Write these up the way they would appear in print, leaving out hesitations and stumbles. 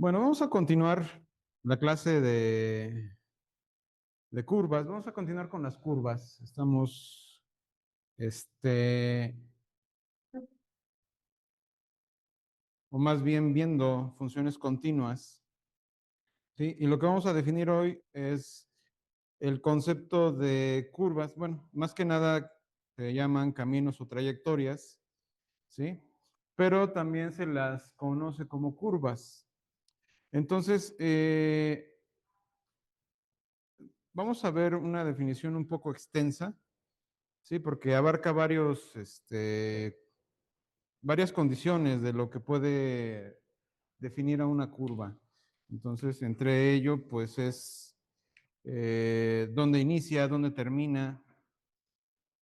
Bueno, vamos a continuar la clase de curvas. Vamos a continuar con las curvas. Estamos, este, o más bien viendo funciones continuas, ¿sí? Y lo que vamos a definir hoy es el concepto de curvas. Bueno, más que nada se llaman caminos o trayectorias, ¿sí? Pero también se las conoce como curvas. Entonces, vamos a ver una definición un poco extensa. Sí, porque abarca varias condiciones de lo que puede definir a una curva. Entonces, entre ello, pues es dónde inicia, dónde termina,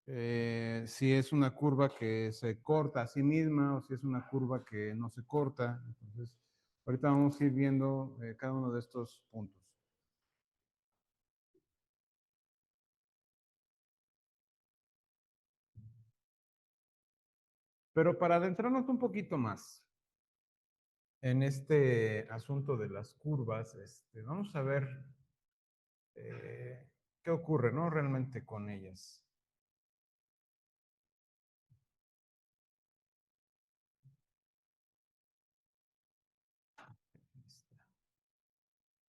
si es una curva que se corta a sí misma o si es una curva que no se corta. Entonces, ahorita vamos a ir viendo cada uno de estos puntos. Pero para adentrarnos un poquito más en este asunto de las curvas, vamos a ver qué ocurre, ¿no? Realmente con ellas.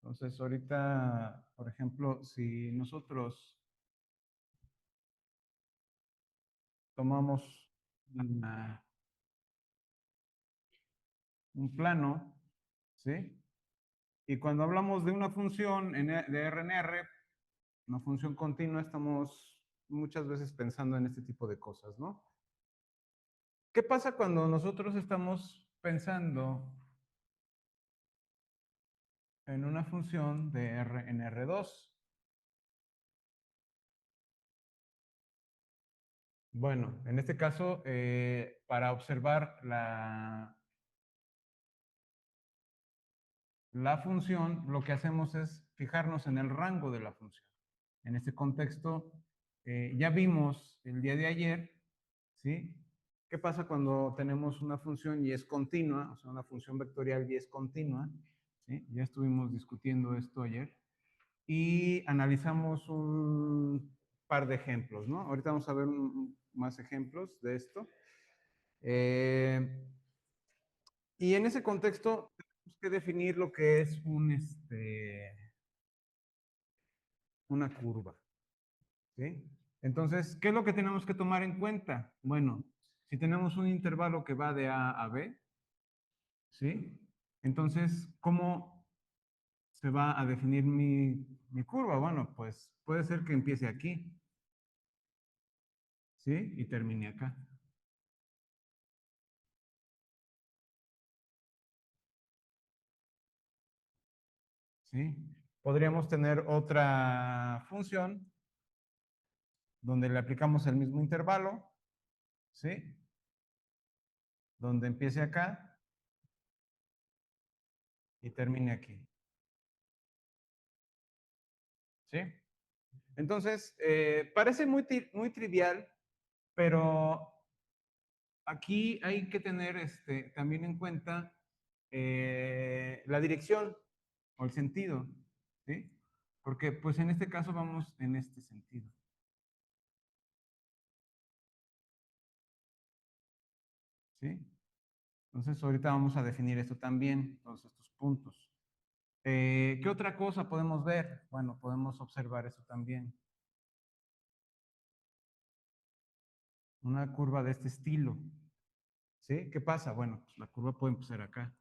Entonces, ahorita, por ejemplo, si nosotros tomamos una- un plano, ¿sí? Y cuando hablamos de una función de R en R, una función continua, estamos muchas veces pensando en este tipo de cosas, ¿no? ¿Qué pasa cuando nosotros estamos pensando en una función de R en R2? Bueno, en este caso, para observar la función, lo que hacemos es fijarnos en el rango de la función. En este contexto, ya vimos el día de ayer, ¿sí? ¿Qué pasa cuando tenemos una función y es continua? O sea, una función vectorial y es continua, ¿sí? Ya estuvimos discutiendo esto ayer y analizamos un par de ejemplos, ¿no? Ahorita vamos a ver más ejemplos de esto. Eh, y en ese contexto tenemos que definir lo que es una curva, ¿sí? Entonces, ¿qué es lo que tenemos que tomar en cuenta? Bueno, si tenemos un intervalo que va de A a B, ¿sí? Entonces, ¿cómo se va a definir mi curva? Bueno, pues puede ser que empiece aquí, ¿sí? Y termine acá, ¿sí? Podríamos tener otra función donde le aplicamos el mismo intervalo, ¿sí? Donde empiece acá y termine aquí, ¿sí? Entonces, parece muy trivial, pero aquí hay que tener también en cuenta la dirección o el sentido, ¿sí? Porque pues en este caso vamos en este sentido, ¿sí? Entonces ahorita vamos a definir esto también, todos estos puntos. ¿Qué otra cosa podemos ver? Bueno, podemos observar eso también. Una curva de este estilo, ¿sí? ¿Qué pasa? Bueno, pues la curva puede empezar acá,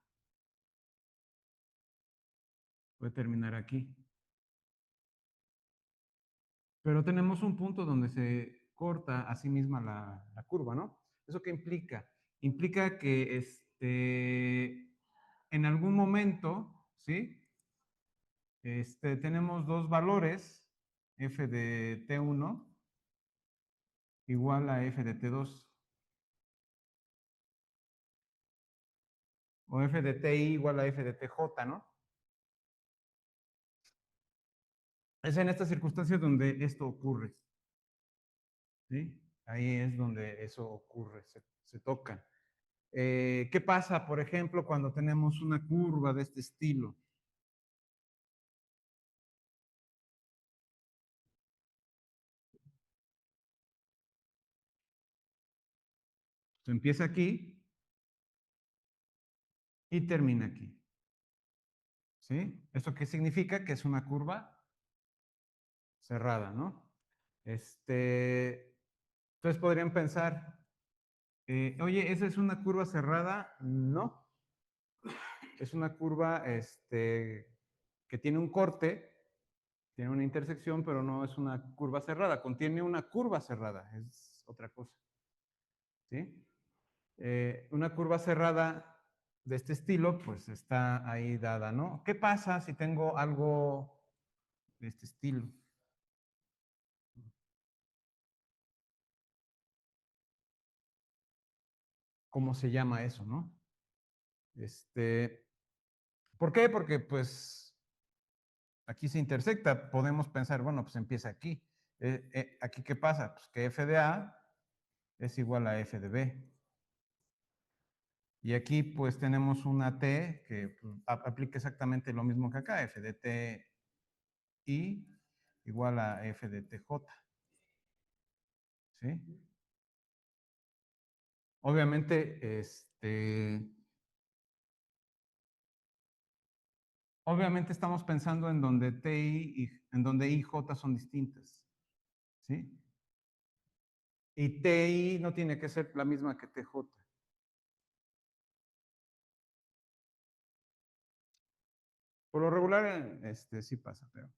puede terminar aquí. Pero tenemos un punto donde se corta a sí misma la curva, ¿no? ¿Eso qué implica? Implica que en algún momento, ¿sí? Tenemos dos valores, f de t1 igual a f de t2, o f de ti igual a f de tj, ¿no? Es en estas circunstancias donde esto ocurre, ¿sí? Ahí es donde eso ocurre, se toca. ¿Qué pasa, por ejemplo, cuando tenemos una curva de este estilo? Empieza aquí y termina aquí. ¿Sí? ¿Esto qué significa? Que es una curva cerrada, ¿no? Entonces podrían pensar, oye, ¿esa es una curva cerrada? No, es una curva que tiene un corte, tiene una intersección, pero no es una curva cerrada, contiene una curva cerrada, es otra cosa. ¿Sí? Una curva cerrada de este estilo, pues está ahí dada, ¿no? ¿Qué pasa si tengo algo de este estilo? ¿Cómo se llama eso, no? Este, ¿Por qué? Porque pues aquí se intersecta. Podemos pensar, bueno, pues empieza aquí. ¿Aquí qué pasa? Pues que f de A es igual a f de B. Y aquí pues tenemos una T que pues, aplica exactamente lo mismo que acá, f de T I igual a f de TJ. ¿Sí? Obviamente, obviamente estamos pensando en donde TI y en donde I y J son distintas. ¿Sí? Y TI no tiene que ser la misma que TJ. Por lo regular, sí pasa, pero.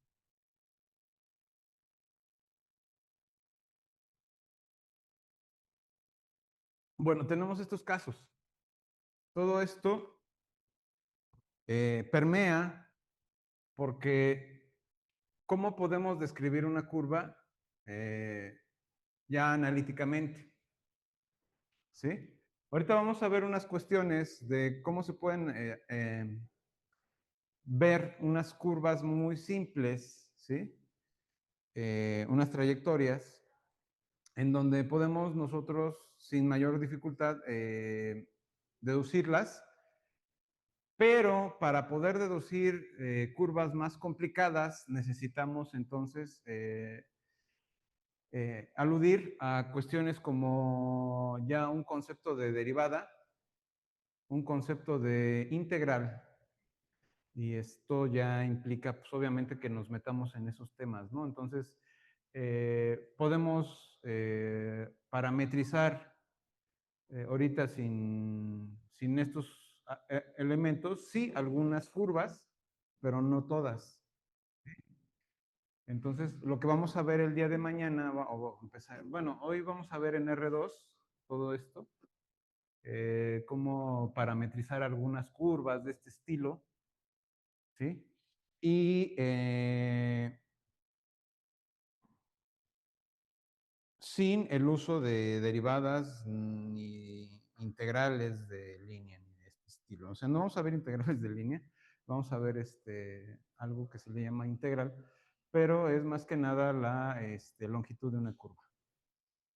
Bueno, tenemos estos casos. Todo esto permea porque ¿cómo podemos describir una curva ya analíticamente? ¿Sí? Ahorita vamos a ver unas cuestiones de cómo se pueden ver unas curvas muy simples, ¿sí? Unas trayectorias en donde podemos nosotros sin mayor dificultad deducirlas, pero para poder deducir curvas más complicadas necesitamos entonces aludir a cuestiones como ya un concepto de derivada, un concepto de integral, y esto ya implica, pues obviamente, que nos metamos en esos temas, ¿no? Entonces, podemos parametrizar ahorita sin estos elementos, sí, algunas curvas, pero no todas. Entonces, lo que vamos a ver el día de mañana, o empezar, bueno, hoy vamos a ver en R2 todo esto, cómo parametrizar algunas curvas de este estilo, ¿sí? Y sin el uso de derivadas ni integrales de línea ni de este estilo. O sea, no vamos a ver integrales de línea, vamos a ver algo que se le llama integral, pero es más que nada la longitud de una curva,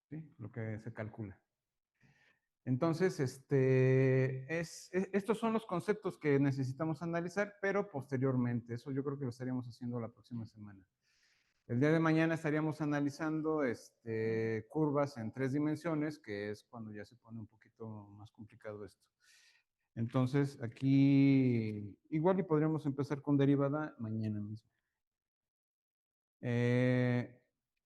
¿sí? Lo que se calcula. Entonces, estos son los conceptos que necesitamos analizar, pero posteriormente. Eso yo creo que lo estaríamos haciendo la próxima semana. El día de mañana estaríamos analizando curvas en 3 dimensiones, que es cuando ya se pone un poquito más complicado esto. Entonces, aquí igual y podríamos empezar con derivada mañana mismo.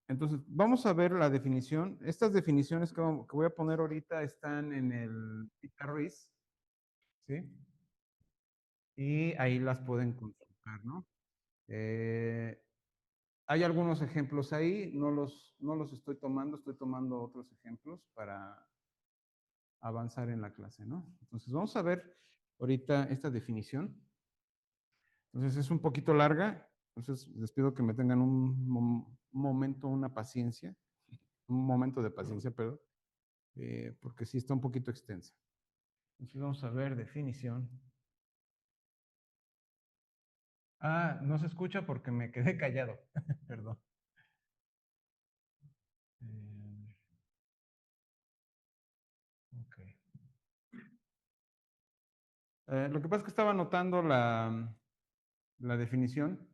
Entonces, vamos a ver la definición. Estas definiciones que voy a poner ahorita están en el Ruiz, ¿sí? Y ahí las pueden consultar, ¿no? Eh, Hay algunos ejemplos ahí, no los estoy tomando otros ejemplos para avanzar en la clase, ¿no? Entonces, vamos a ver ahorita esta definición. Entonces, es un poquito larga, entonces les pido que me tengan un momento, una paciencia, un momento de paciencia, perdón, porque sí está un poquito extensa. Entonces, vamos a ver definición. Ah, no se escucha porque me quedé callado, perdón. Ok. Lo que pasa es que estaba anotando la definición.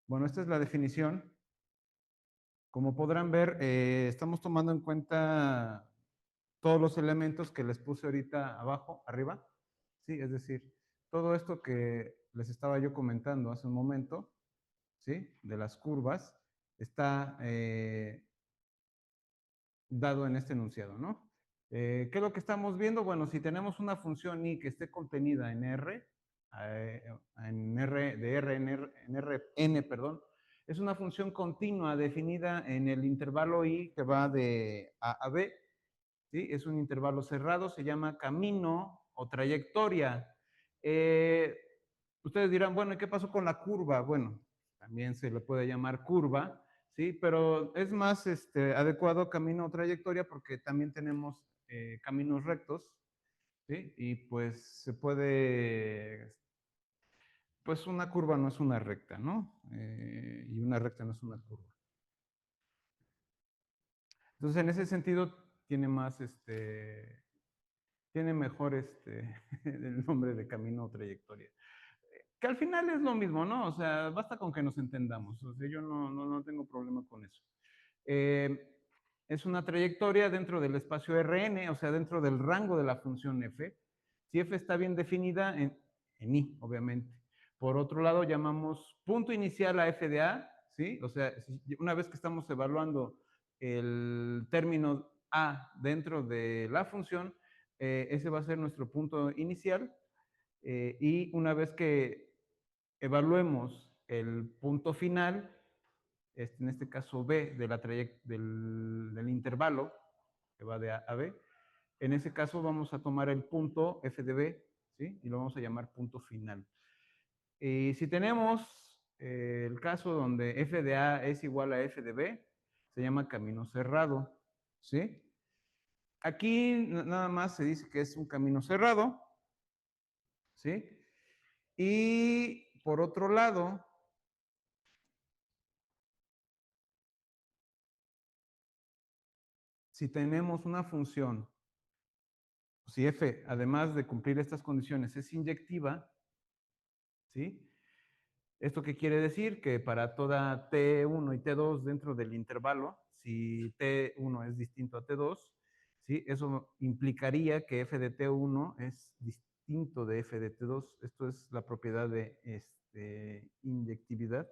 Bueno, esta es la definición. Como podrán ver, estamos tomando en cuenta todos los elementos que les puse ahorita abajo, arriba. Sí, es decir, todo esto que les estaba yo comentando hace un momento, ¿sí? De las curvas, está dado en este enunciado, ¿no? ¿Qué es lo que estamos viendo? Bueno, si tenemos una función i que esté contenida en R, eh, en R, de R en R, en Rn, perdón, es una función continua definida en el intervalo i que va de A a B, ¿sí? Es un intervalo cerrado, se llama camino o trayectoria. Eh, Ustedes dirán, bueno, ¿y qué pasó con la curva? Bueno, también se le puede llamar curva, ¿sí? Pero es más adecuado camino o trayectoria porque también tenemos caminos rectos, ¿sí? Y pues se puede, pues una curva no es una recta, ¿no? Y una recta no es una curva. Entonces, en ese sentido, tiene más, tiene mejor el nombre de camino o trayectoria. Que al final es lo mismo, ¿no? O sea, basta con que nos entendamos. O sea, yo no tengo problema con eso. Eh, es una trayectoria dentro del espacio Rn, o sea, dentro del rango de la función f. Si f está bien definida en i, obviamente. Por otro lado, llamamos punto inicial a f de a, ¿sí? O sea, una vez que estamos evaluando el término a dentro de la función, ese va a ser nuestro punto inicial. Y una vez que evaluemos el punto final, en este caso B de la del intervalo que va de A a B, en ese caso vamos a tomar el punto F de B, ¿sí? Y lo vamos a llamar punto final. Y si tenemos el caso donde F de A es igual a F de B, se llama camino cerrado, ¿sí? Aquí nada más se dice que es un camino cerrado, ¿sí? Y por otro lado, si tenemos una función, si f, además de cumplir estas condiciones, es inyectiva, ¿sí? ¿Esto qué quiere decir? Que para toda T1 y T2 dentro del intervalo, si T1 es distinto a T2, ¿sí? Eso implicaría que f de T1 es distinto de f de T2. Esto es la propiedad de inyectividad,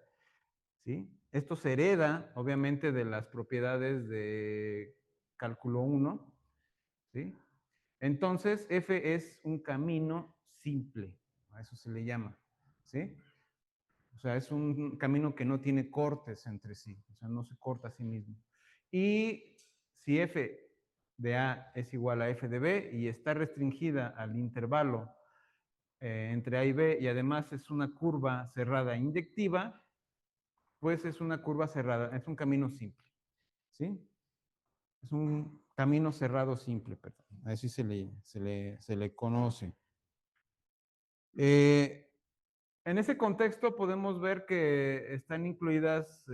¿sí? Esto se hereda, obviamente, de las propiedades de cálculo 1, ¿sí? Entonces, F es un camino simple, a eso se le llama, ¿sí? O sea, es un camino que no tiene cortes entre sí, o sea, no se corta a sí mismo. Y si F de A es igual a F de B y está restringida al intervalo entre A y B y además es una curva cerrada inyectiva, pues es una curva cerrada, es un camino simple, ¿sí? Es un camino cerrado simple, perdón. Así se le conoce. En ese contexto podemos ver que están incluidas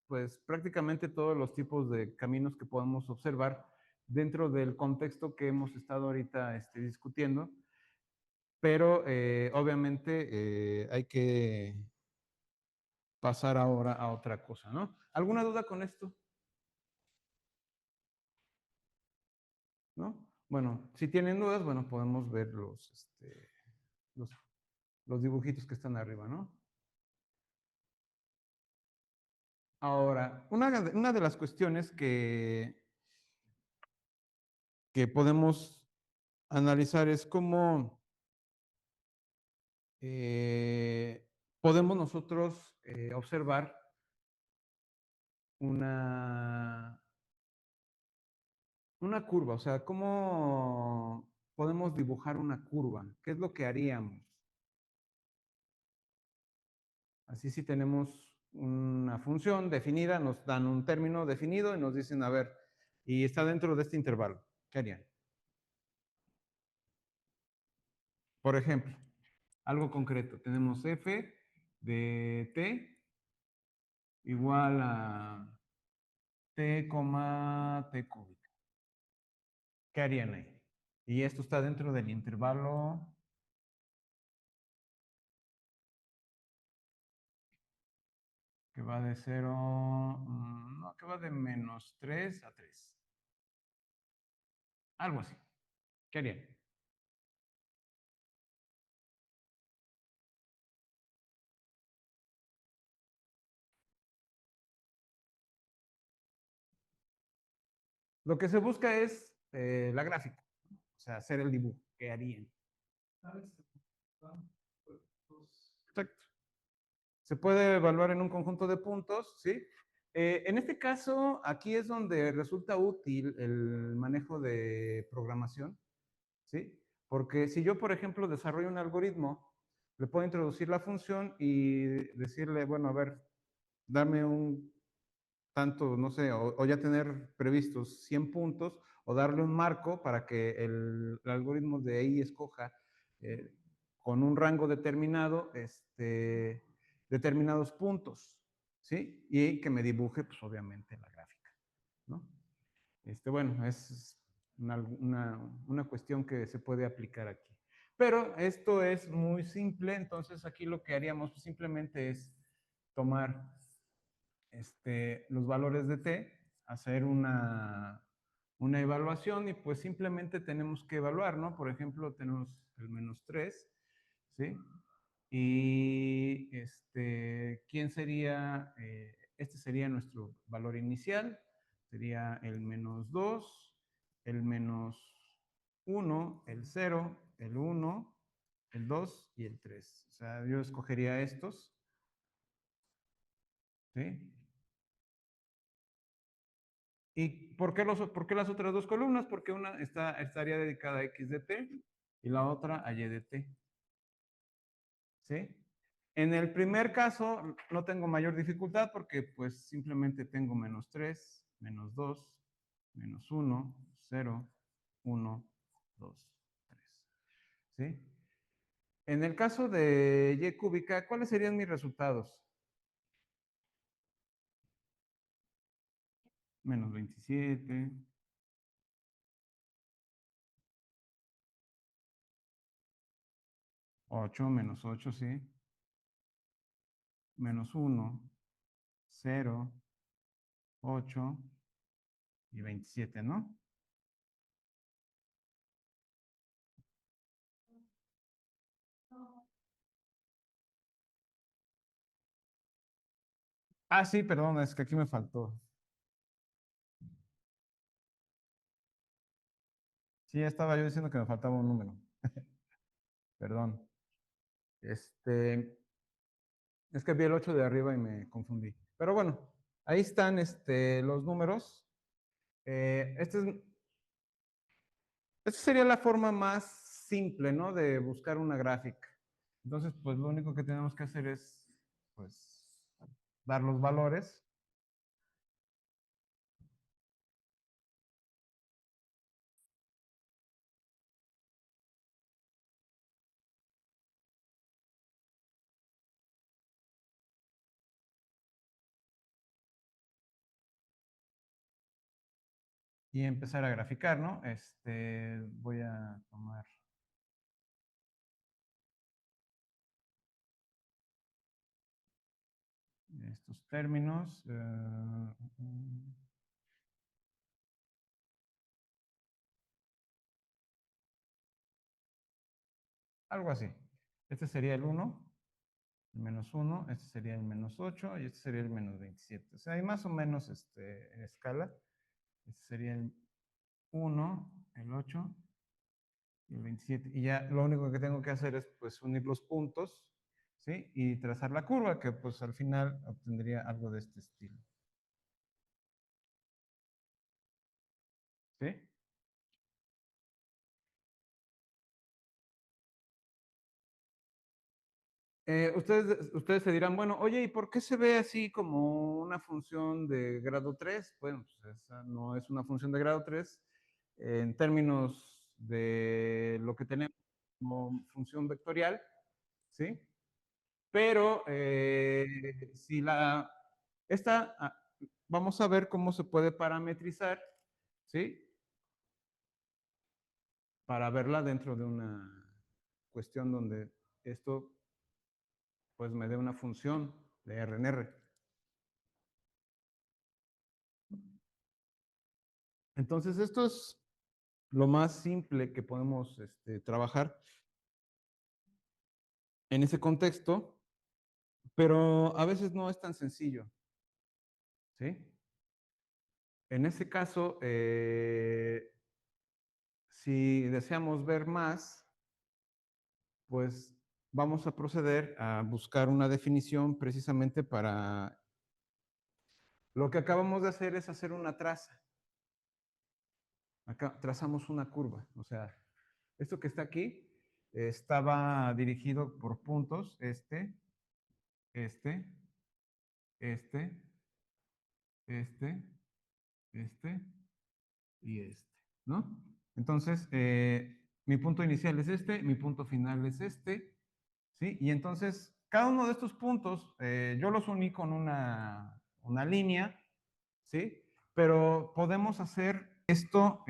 pues prácticamente todos los tipos de caminos que podemos observar dentro del contexto que hemos estado ahorita discutiendo, pero obviamente hay que pasar ahora a otra cosa, ¿no? ¿Alguna duda con esto? ¿No? Bueno, si tienen dudas, bueno, podemos ver los, los dibujitos que están arriba, ¿no? Ahora, una de las cuestiones que podemos analizar es cómo podemos nosotros observar una, una curva, o sea, cómo podemos dibujar una curva, qué es lo que haríamos. Así si tenemos una función definida, nos dan un término definido y nos dicen, a ver, y está dentro de este intervalo, ¿qué harían? Por ejemplo, algo concreto, tenemos f de t igual a t, t cúbica. ¿Qué harían ahí? Y esto está dentro del intervalo que va de 0, no, que va de -3 a 3. Algo así. ¿Qué harían? Lo que se busca es la gráfica, o sea, hacer el dibujo. ¿Qué harían? Exacto. Se puede evaluar en un conjunto de puntos, ¿sí? En este caso, aquí es donde resulta útil el manejo de programación, ¿sí? Porque si yo, por ejemplo, desarrollo un algoritmo, le puedo introducir la función y decirle, bueno, a ver, dame un tanto, no sé, o ya tener previstos 100 puntos, o darle un marco para que el algoritmo de ahí escoja eh, con un rango determinado, determinados puntos, ¿sí? Y que me dibuje, pues obviamente, la gráfica, ¿no? Bueno, es una cuestión que se puede aplicar aquí. Pero esto es muy simple, entonces aquí lo que haríamos pues, simplemente es tomar los valores de t, hacer una evaluación y pues simplemente tenemos que evaluar, ¿no? Por ejemplo, tenemos el -3, ¿sí? Y ¿quién sería? Este sería nuestro valor inicial, sería el -2, el -1, el 0, el 1, el 2 y el 3. O sea, yo escogería estos, ¿sí? ¿Y por qué las otras dos columnas? Porque una estaría dedicada a x de t y la otra a y de t. ¿Sí? En el primer caso no tengo mayor dificultad porque pues simplemente tengo -3, -2, -1, 0, 1, 2, 3. ¿Sí? En el caso de y cúbica, ¿cuáles serían mis resultados? -27, 8, -8, sí. -1, 0, 8 y 27, ¿no? Ah, sí, perdón, es que aquí me faltó. Sí, estaba yo diciendo que me faltaba un número. Perdón. Este, es que vi el 8 de arriba y me confundí. Pero bueno, ahí están los números. Eh, este es- esta sería la forma más simple, ¿no? De buscar una gráfica. Entonces, pues lo único que tenemos que hacer es, pues, dar los valores y empezar a graficar, ¿no? Voy a tomar estos términos. Algo así. Este sería el 1, el -1, este sería el -8 y este sería el -27. O sea, hay más o menos en escala. Este sería el 1, el 8 y el 27. Y ya lo único que tengo que hacer es pues unir los puntos, ¿sí? Y trazar la curva, que pues al final obtendría algo de este estilo. ¿Sí? Ustedes se dirán, bueno, oye, ¿y por qué se ve así como una función de grado 3? Bueno, pues esa no es una función de grado 3 en términos de lo que tenemos como función vectorial, ¿sí? Pero si esta, vamos a ver cómo se puede parametrizar, ¿sí? Para verla dentro de una cuestión donde esto pues me dé una función de R en R. Entonces, esto es lo más simple que podemos trabajar en ese contexto, pero a veces no es tan sencillo, ¿sí? En ese caso, si deseamos ver más, pues vamos a proceder a buscar una definición precisamente para... Lo que acabamos de hacer es hacer una traza. Acá trazamos una curva, o sea, esto que está aquí estaba dirigido por puntos, este, este, este, este y este, ¿no? Entonces, mi punto inicial es este, mi punto final es este, ¿sí? Y entonces, cada uno de estos puntos, yo los uní con una línea, ¿sí? Pero podemos hacer esto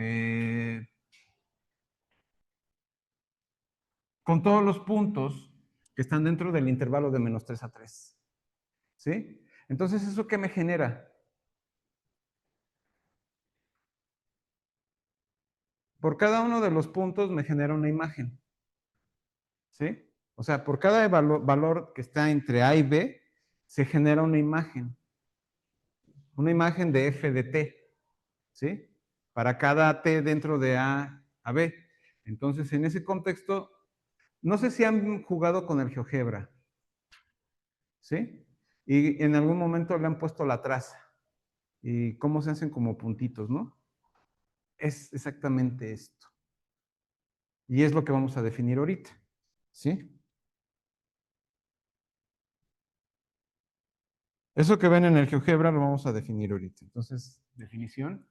con todos los puntos que están dentro del intervalo de -3 a 3, ¿sí? Entonces, ¿eso qué me genera? Por cada uno de los puntos me genera una imagen, ¿sí? O sea, por cada valor que está entre A y B, se genera una imagen de f de t, ¿sí? Para cada t dentro de A a B. Entonces, en ese contexto, no sé si han jugado con el GeoGebra, ¿sí? Y en algún momento le han puesto la traza y cómo se hacen como puntitos, ¿no? Es exactamente esto. Y es lo que vamos a definir ahorita, ¿sí? Eso que ven en el GeoGebra lo vamos a definir ahorita. Entonces, definición.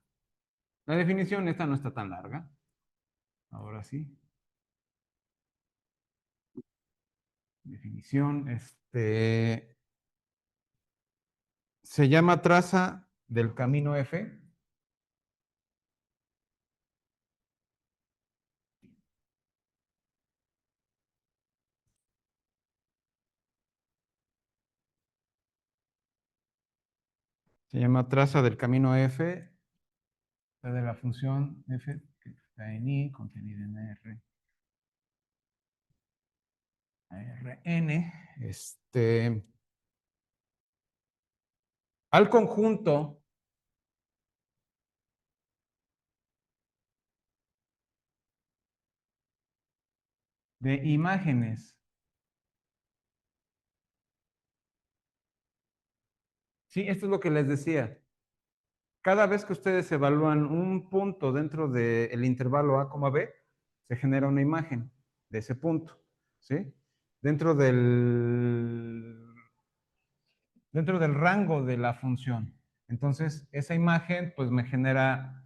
La definición esta no está tan larga. Ahora sí. Definición, se llama traza del camino F. Se llama traza del camino F de la función F que está en I, contenida en Rn. Al conjunto de imágenes. Sí, esto es lo que les decía. Cada vez que ustedes evalúan un punto dentro del intervalo A, B, se genera una imagen de ese punto, ¿sí? Dentro dentro del rango de la función. Entonces, esa imagen, pues me genera,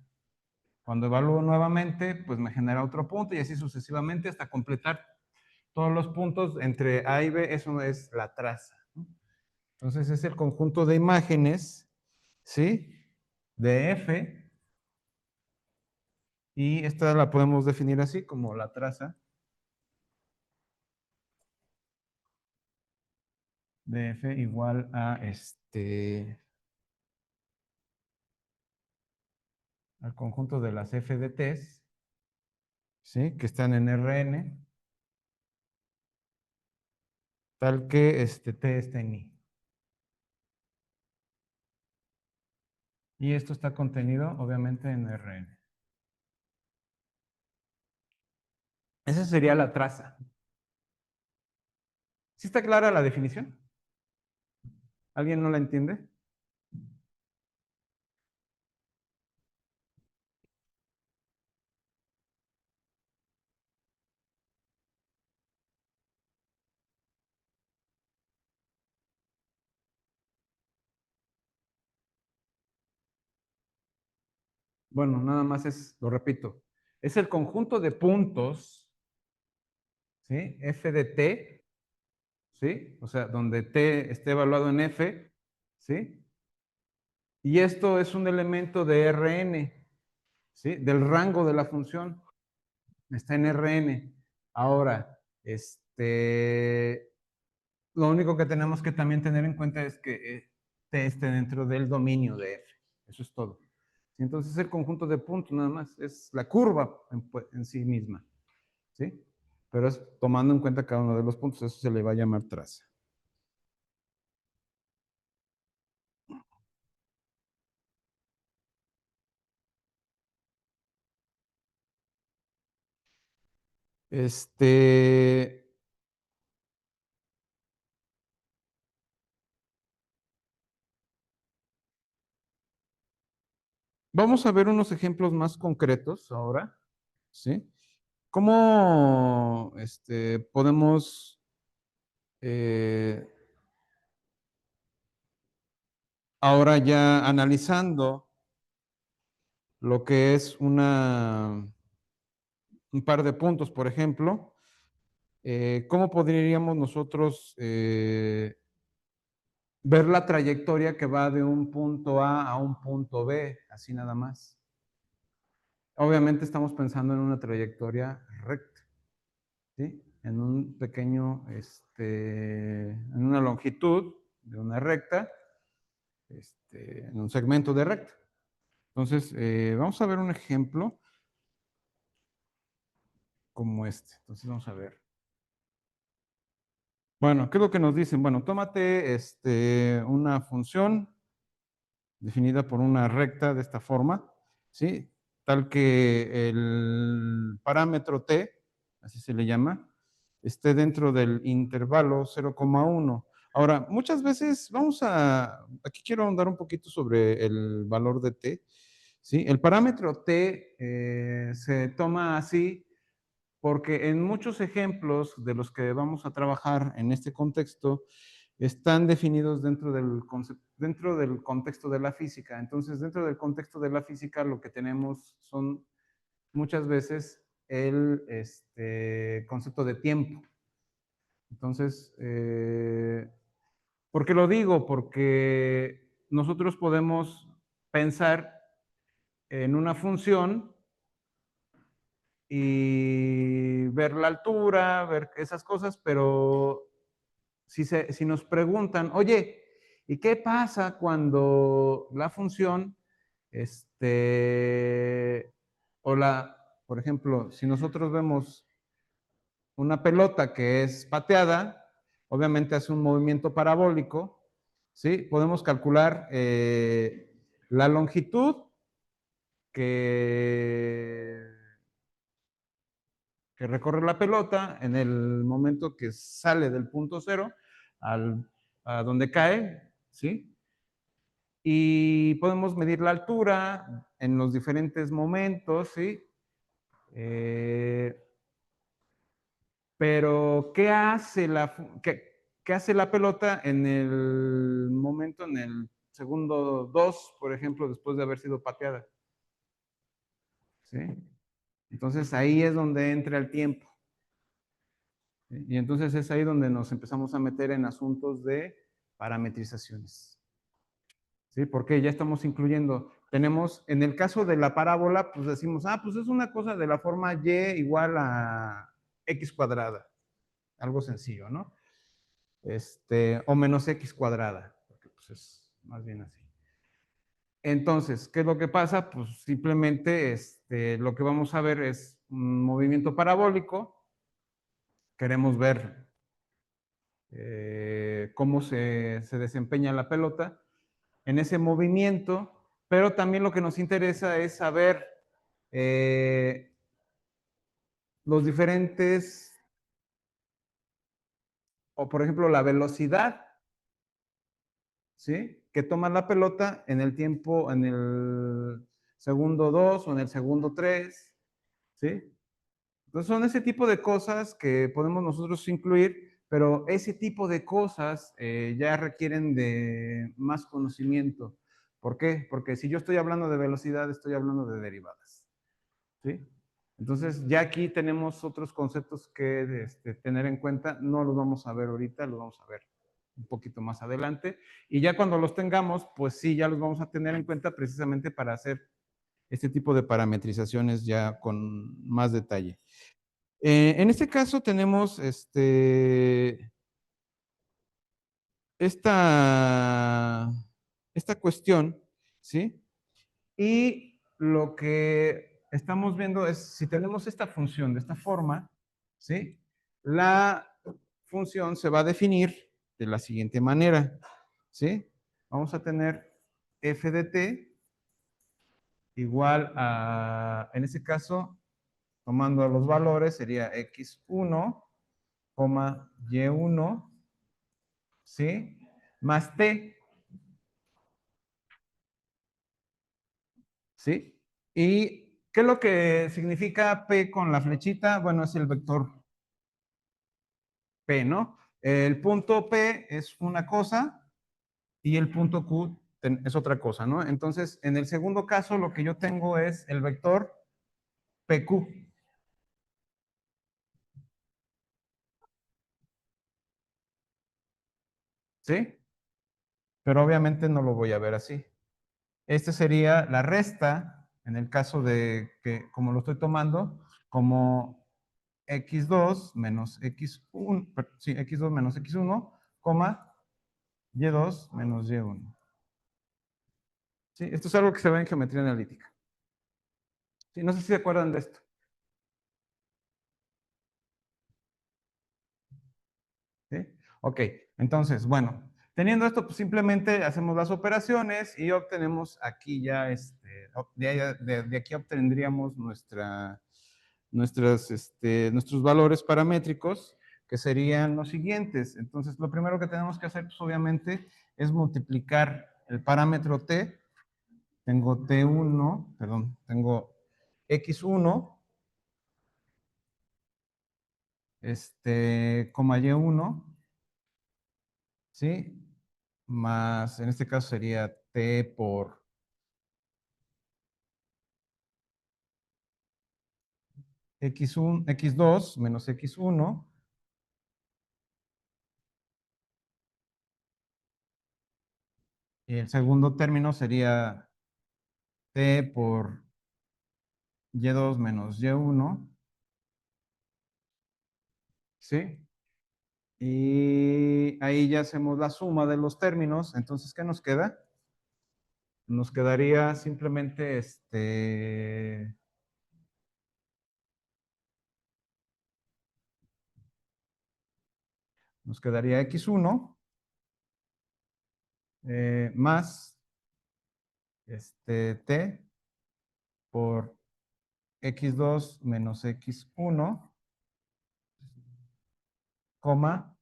cuando evalúo nuevamente, pues me genera otro punto y así sucesivamente hasta completar todos los puntos entre A y B. Eso es la traza, ¿no? Entonces, es el conjunto de imágenes, ¿sí? De F. Y esta la podemos definir así como la traza de F igual a al conjunto de las F de T's, ¿sí? Que están en Rn, tal que T está en I. Y esto está contenido, obviamente, en Rn. Esa sería la traza. ¿Sí está clara la definición? ¿Alguien no la entiende? Bueno, nada más lo repito, es el conjunto de puntos, ¿sí? F de T, ¿sí? O sea, donde T esté evaluado en F, ¿sí? Y esto es un elemento de Rn, ¿sí? Del rango de la función. Está en Rn. Ahora, lo único que tenemos que también tener en cuenta es que T esté dentro del dominio de F. Eso es todo. Entonces es el conjunto de puntos nada más, es la curva en sí misma, ¿sí? Pero es tomando en cuenta cada uno de los puntos, eso se le va a llamar traza. Este, vamos a ver unos ejemplos más concretos ahora, ¿sí? ¿Cómo podemos ahora ya analizando lo que es un par de puntos, por ejemplo, cómo podríamos nosotros ver la trayectoria que va de un punto A un punto B, así nada más? Obviamente estamos pensando en una trayectoria recta, ¿sí? En un pequeño, en una longitud de una recta, en un segmento de recta. Entonces, vamos a ver un ejemplo como este. Entonces, vamos a ver. Bueno, ¿qué es lo que nos dicen? Bueno, tómate una función definida por una recta de esta forma, ¿sí? Tal que el parámetro t, así se le llama, esté dentro del intervalo 0,1. Ahora, muchas veces aquí quiero ahondar un poquito sobre el valor de t, ¿sí? El parámetro t se toma así porque en muchos ejemplos de los que vamos a trabajar en este contexto, están definidos dentro del contexto de la física. Entonces, dentro del contexto de la física, lo que tenemos son muchas veces el concepto de tiempo. Entonces, ¿por qué lo digo? Porque nosotros podemos pensar en una función y ver la altura, ver esas cosas, pero si nos preguntan, oye, ¿y qué pasa cuando la función, o por ejemplo, si nosotros vemos una pelota que es pateada, obviamente hace un movimiento parabólico, ¿sí? Podemos calcular la longitud que, que recorre la pelota en el momento que sale del punto cero a donde cae, ¿sí? Y podemos medir la altura en los diferentes momentos, ¿sí? Eh, pero, ¿qué hace la pelota en el momento, en el segundo 2, por ejemplo, después de haber sido pateada? ¿Sí? Entonces ahí es donde entra el tiempo. ¿Sí? Y entonces es ahí donde nos empezamos a meter en asuntos de parametrizaciones. ¿Sí? Porque ya estamos incluyendo, tenemos, en el caso de la parábola, pues decimos, pues es una cosa de la forma y igual a x cuadrada, algo sencillo, ¿no? O menos x cuadrada, porque pues es más bien así. Entonces, ¿qué es lo que pasa? Pues simplemente lo que vamos a ver es un movimiento parabólico, queremos ver cómo se desempeña la pelota en ese movimiento, pero también lo que nos interesa es saber los diferentes, o por ejemplo, la velocidad, ¿sí? Que toma la pelota en el tiempo, en el segundo 2 o en el segundo 3, ¿sí? Entonces son ese tipo de cosas que podemos nosotros incluir, pero ese tipo de cosas ya requieren de más conocimiento. ¿Por qué? Porque si yo estoy hablando de velocidad, estoy hablando de derivadas, ¿sí? Entonces ya aquí tenemos otros conceptos que tener en cuenta. No los vamos a ver ahorita, los vamos a ver un poquito más adelante. Y ya cuando los tengamos, pues sí, ya los vamos a tener en cuenta precisamente para hacer este tipo de parametrizaciones ya con más detalle. En este caso tenemos esta, esta cuestión, ¿sí? Y lo que estamos viendo es, si tenemos esta función de esta forma, ¿sí? La función se va a definir de la siguiente manera, ¿sí? Vamos a tener f de t igual a, en este caso, tomando los valores, sería x1, y1, ¿sí? Más t, ¿sí? ¿Y qué es lo que significa p con la flechita? Bueno, es el vector p, ¿no? El punto p es una cosa y el punto q es otra cosa, ¿no? Entonces, en el segundo caso, lo que yo tengo es el vector pq, ¿sí? Pero obviamente no lo voy a ver así. Esta sería la resta, en el caso de que, como lo estoy tomando, como x2 menos x1, sí, x2 menos x1, coma, y2 menos y1. ¿Sí? Esto es algo que se ve en geometría analítica. ¿Sí? No sé si se acuerdan de esto. ¿Sí? Ok, entonces, bueno, teniendo esto, pues simplemente hacemos las operaciones y obtenemos aquí ya, de aquí obtendríamos nuestros valores paramétricos, que serían los siguientes. Entonces, lo primero que tenemos que hacer, pues obviamente, es multiplicar el parámetro t. Tengo t1, perdón, tengo x1, coma y1, ¿sí? Más, en este caso sería t por x1, x2 menos x1, y el segundo término sería t por y2 menos y1, ¿sí? Y ahí ya hacemos la suma de los términos, entonces, ¿qué nos queda? Nos quedaría simplemente nos quedaría x1 más t por x2 menos x1, coma,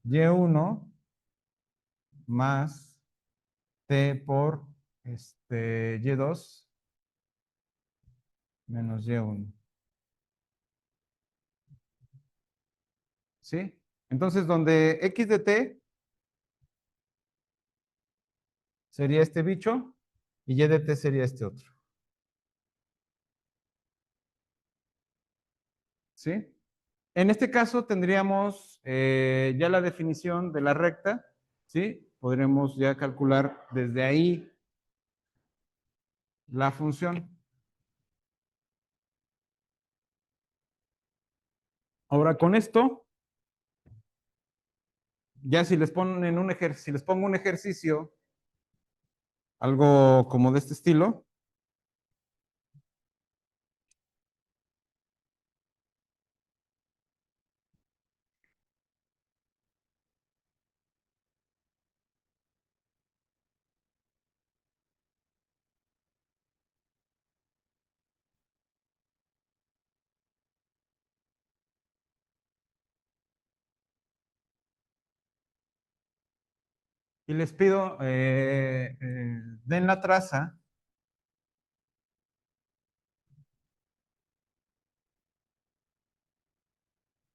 y1 más t por y2 menos y1. ¿Sí? Entonces, donde x de t sería este bicho y y de t sería este otro. ¿Sí? En este caso tendríamos ya la definición de la recta, ¿sí? Podremos ya calcular desde ahí la función. Ahora con esto, ya si les ponen si les pongo un ejercicio, algo como de este estilo, y les pido, den la traza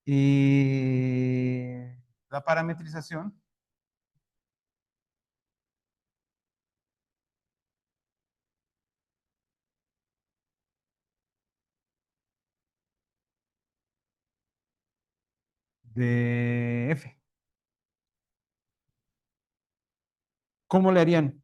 y la parametrización de f. ¿Cómo le harían?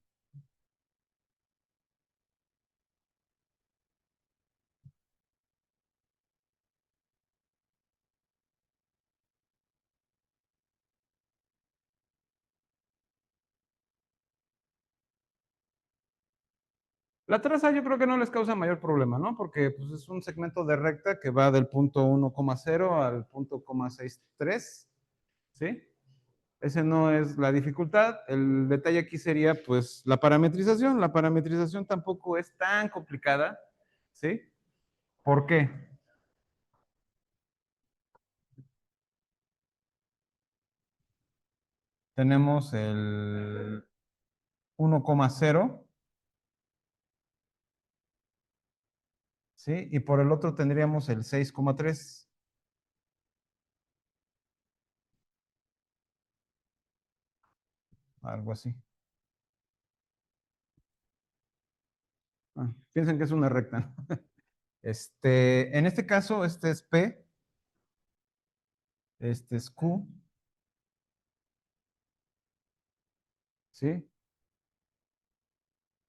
La traza yo creo que no les causa mayor problema, ¿no? Porque pues, es un segmento de recta que va del punto 1,0 al punto 63, ¿sí? Ese no es la dificultad. El detalle aquí sería, pues, la parametrización. La parametrización tampoco es tan complicada, ¿sí? ¿Por qué? Tenemos el 1,0, ¿sí? Y por el otro tendríamos el 6,3, algo así. Piensen que es una recta, ¿no? En este caso, este es P, este es Q, ¿sí?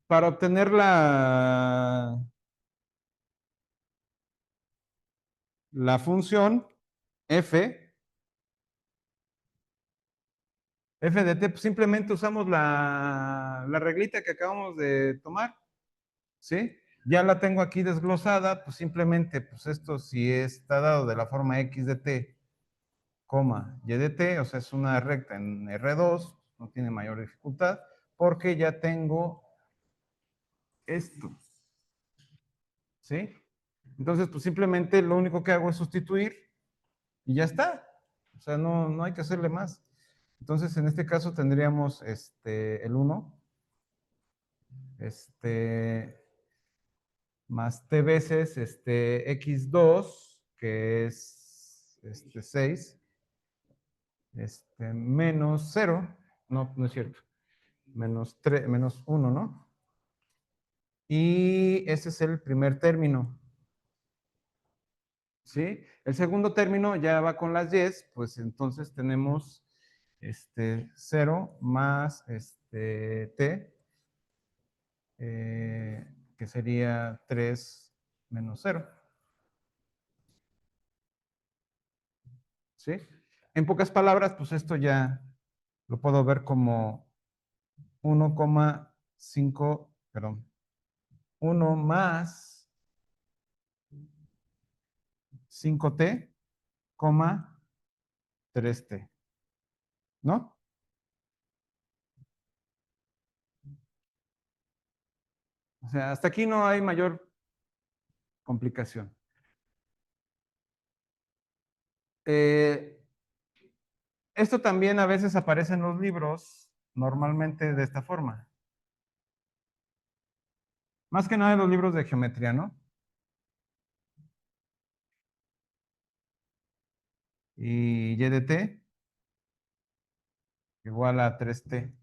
Para obtener la función f, f de t, pues simplemente usamos la reglita que acabamos de tomar, ¿sí? Ya la tengo aquí desglosada, pues simplemente, pues esto si está dado de la forma x de t, coma, y de t, o sea, es una recta en R2, no tiene mayor dificultad, porque ya tengo esto, ¿sí? Entonces, pues simplemente lo único que hago es sustituir y ya está. O sea, no hay que hacerle más. Entonces, en este caso tendríamos el 1, más t veces x2, que es 6, menos 0, no es cierto, menos 3, menos 1, ¿no? Y ese es el primer término, ¿sí? El segundo término ya va con las y, pues entonces tenemos 0 más t, que sería 3 menos 0, ¿sí? En pocas palabras, pues esto ya lo puedo ver como 1,5, perdón, 1 más 5t, 3t, ¿no? O sea, hasta aquí no hay mayor complicación. Eh, Esto también a veces aparece en los libros, normalmente de esta forma. Más que nada en los libros de geometría, ¿no? Y y de t igual a 3t.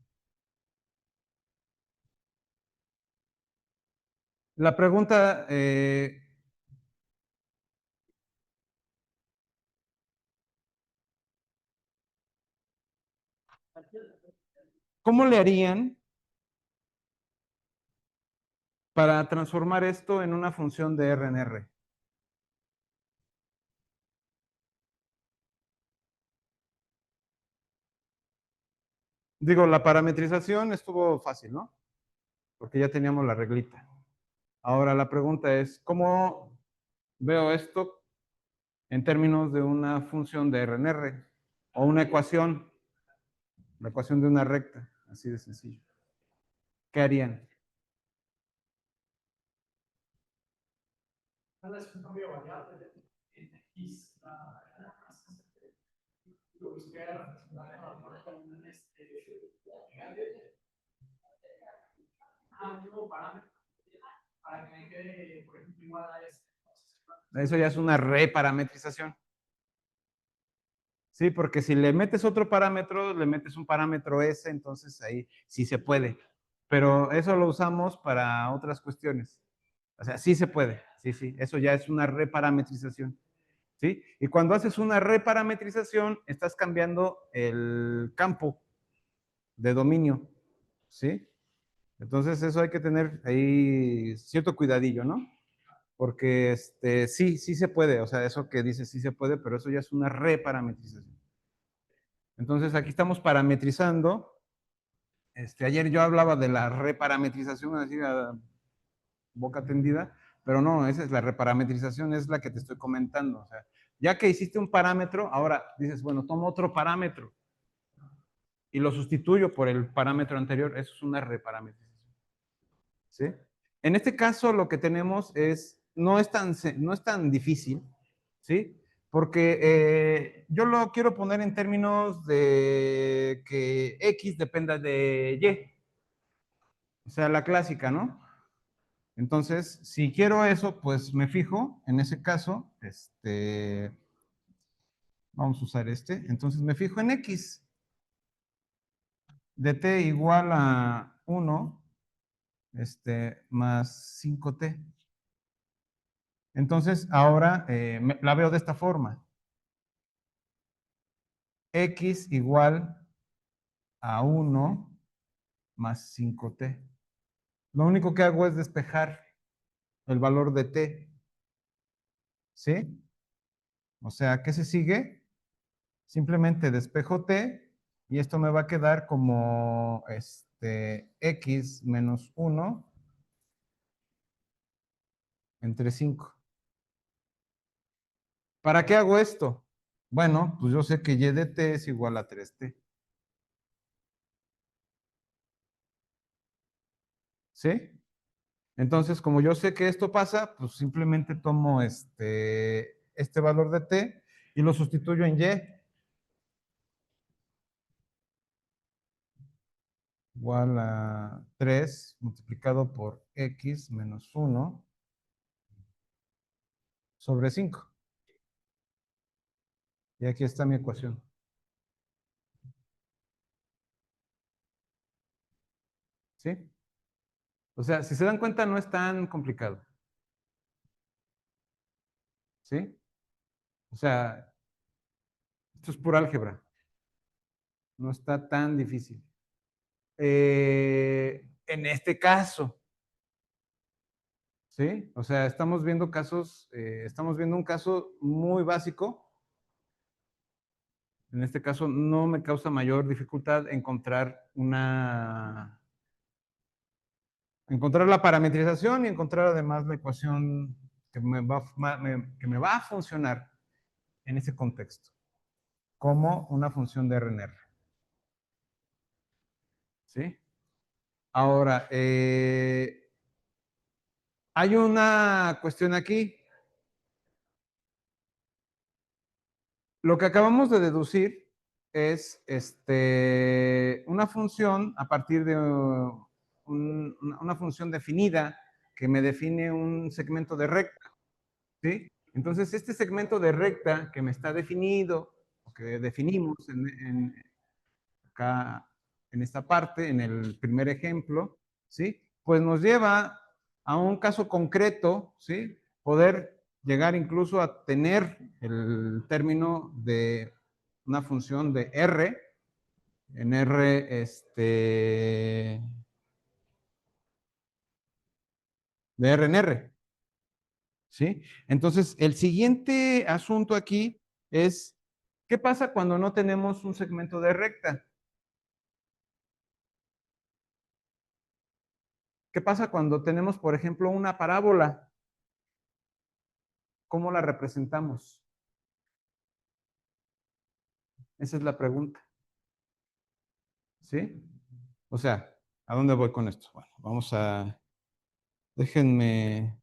La pregunta, ¿cómo le harían para transformar esto en una función de R en R? Digo, la parametrización estuvo fácil, ¿no? Porque ya teníamos la reglita. Ahora la pregunta es, ¿cómo veo esto en términos de una función de R en R? O una ecuación, la ecuación de una recta, así de sencillo. ¿Qué harían? Eso ya es una reparametrización. Sí, porque si le metes otro parámetro, le metes un parámetro S, entonces ahí sí se puede. Pero eso lo usamos para otras cuestiones. O sea, sí se puede. Sí, sí. Eso ya es una reparametrización. ¿Sí? Y cuando haces una reparametrización, estás cambiando el campo de dominio. ¿Sí? Entonces, eso hay que tener ahí cierto cuidadillo, ¿no? Porque sí, sí se puede. O sea, eso que dice sí se puede, pero eso ya es una reparametrización. Entonces, aquí estamos parametrizando. Ayer yo hablaba de la reparametrización, así, boca tendida, pero no, esa es la reparametrización, es la que te estoy comentando. O sea, ya que hiciste un parámetro, ahora dices, bueno, tomo otro parámetro y lo sustituyo por el parámetro anterior. Eso es una reparametrización. ¿Sí? En este caso, lo que tenemos es, no es tan difícil, ¿sí? Porque yo lo quiero poner en términos de que X dependa de Y. O sea, la clásica, ¿no? Entonces, si quiero eso, pues me fijo, en ese caso, vamos a usar este, entonces me fijo en X de t igual a 1, más 5t. Entonces, ahora la veo de esta forma. X igual a 1 más 5t. Lo único que hago es despejar el valor de t. ¿Sí? O sea, ¿qué se sigue? Simplemente despejo t y esto me va a quedar como x menos 1 entre 5. ¿Para qué hago esto? Bueno, pues yo sé que y de t es igual a 3t. ¿Sí? Entonces, como yo sé que esto pasa, pues simplemente tomo este valor de t y lo sustituyo en y. Igual a 3 multiplicado por x menos 1 sobre 5. Y aquí está mi ecuación. ¿Sí? O sea, si se dan cuenta, no es tan complicado. ¿Sí? O sea, esto es pura álgebra. No está tan difícil. En este caso, ¿sí? O sea, estamos viendo casos, estamos viendo un caso muy básico. En este caso, no me causa mayor dificultad encontrar la parametrización y encontrar además la ecuación que me va a funcionar en ese contexto, como una función de RNR. ¿Sí? Ahora, hay una cuestión aquí. Lo que acabamos de deducir es una función a partir de una función definida que me define un segmento de recta. ¿Sí? Entonces, este segmento de recta que me está definido, o que definimos acá en esta parte, en el primer ejemplo, ¿sí? Pues nos lleva a un caso concreto, ¿sí? Poder llegar incluso a tener el término de una función de R, en R, de R en R, ¿sí? Entonces, el siguiente asunto aquí es, ¿qué pasa cuando no tenemos un segmento de recta? ¿Qué pasa cuando tenemos, por ejemplo, una parábola? ¿Cómo la representamos? Esa es la pregunta. ¿Sí? O sea, ¿a dónde voy con esto? Bueno, déjenme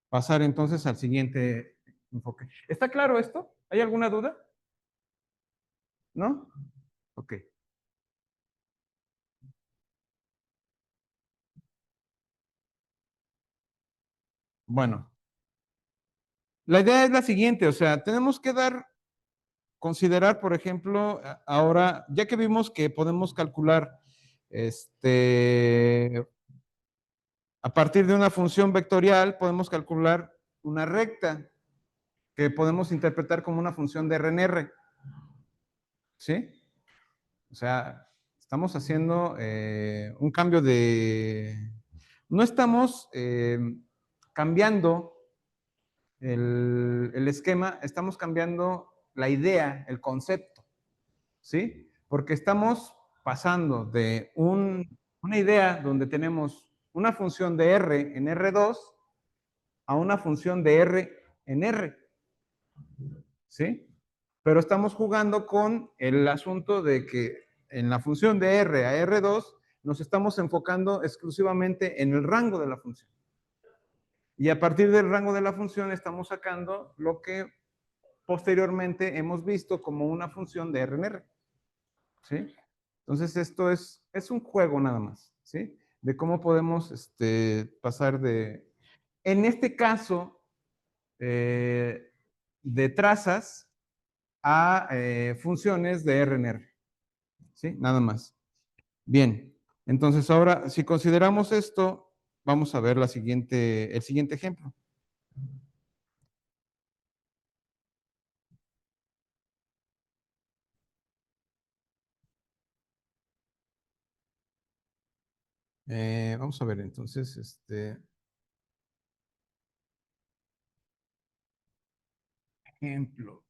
pasar entonces al siguiente enfoque. ¿Está claro esto? ¿Hay alguna duda? ¿No? Ok. Bueno, la idea es la siguiente, o sea, tenemos que considerar, por ejemplo, ahora, ya que vimos que podemos calcular a partir de una función vectorial, podemos calcular una recta que podemos interpretar como una función de RNR. ¿Sí? O sea, estamos haciendo un cambio de... No estamos cambiando el esquema, estamos cambiando la idea, el concepto. ¿Sí? Porque estamos pasando de una idea donde tenemos una función de R en R2 a una función de R en R, ¿sí? Pero estamos jugando con el asunto de que en la función de R a R2 nos estamos enfocando exclusivamente en el rango de la función. Y a partir del rango de la función estamos sacando lo que posteriormente hemos visto como una función de R en R, ¿sí? Entonces esto es un juego nada más, ¿sí? De cómo podemos pasar de, en este caso, de trazas a funciones de R en R, ¿sí? Nada más. Bien, entonces ahora, si consideramos esto, vamos a ver el siguiente ejemplo. Vamos a ver entonces, ejemplo,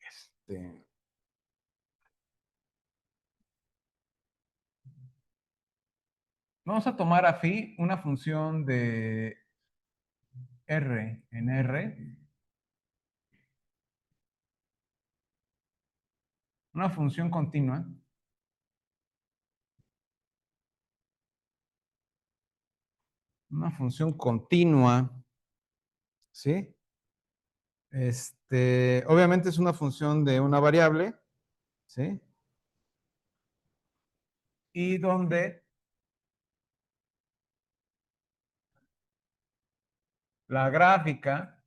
vamos a tomar a phi una función de R en R, una función continua, ¿sí? Obviamente es una función de una variable, ¿sí? Y donde la gráfica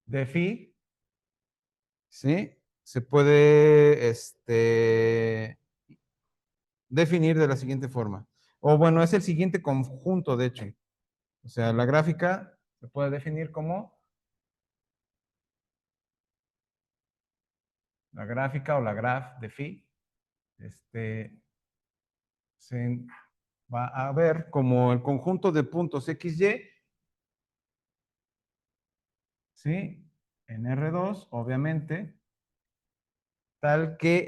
de phi, ¿sí? Se puede, definir de la siguiente forma. O bueno, es el siguiente conjunto, de hecho. O sea, la gráfica se puede definir como la gráfica o la graph de phi. Se va a ver como el conjunto de puntos XY, ¿sí? En R2, obviamente, tal que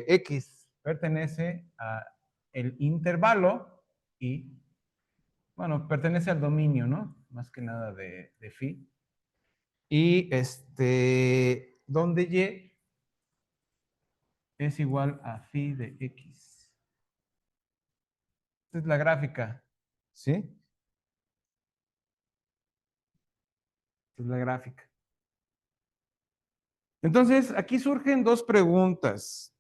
X pertenece a el intervalo y, bueno, pertenece al dominio, ¿no? Más que nada de phi. Y donde Y es igual a phi de X. Esta es la gráfica, ¿sí? Esta es la gráfica. Entonces, aquí surgen dos preguntas,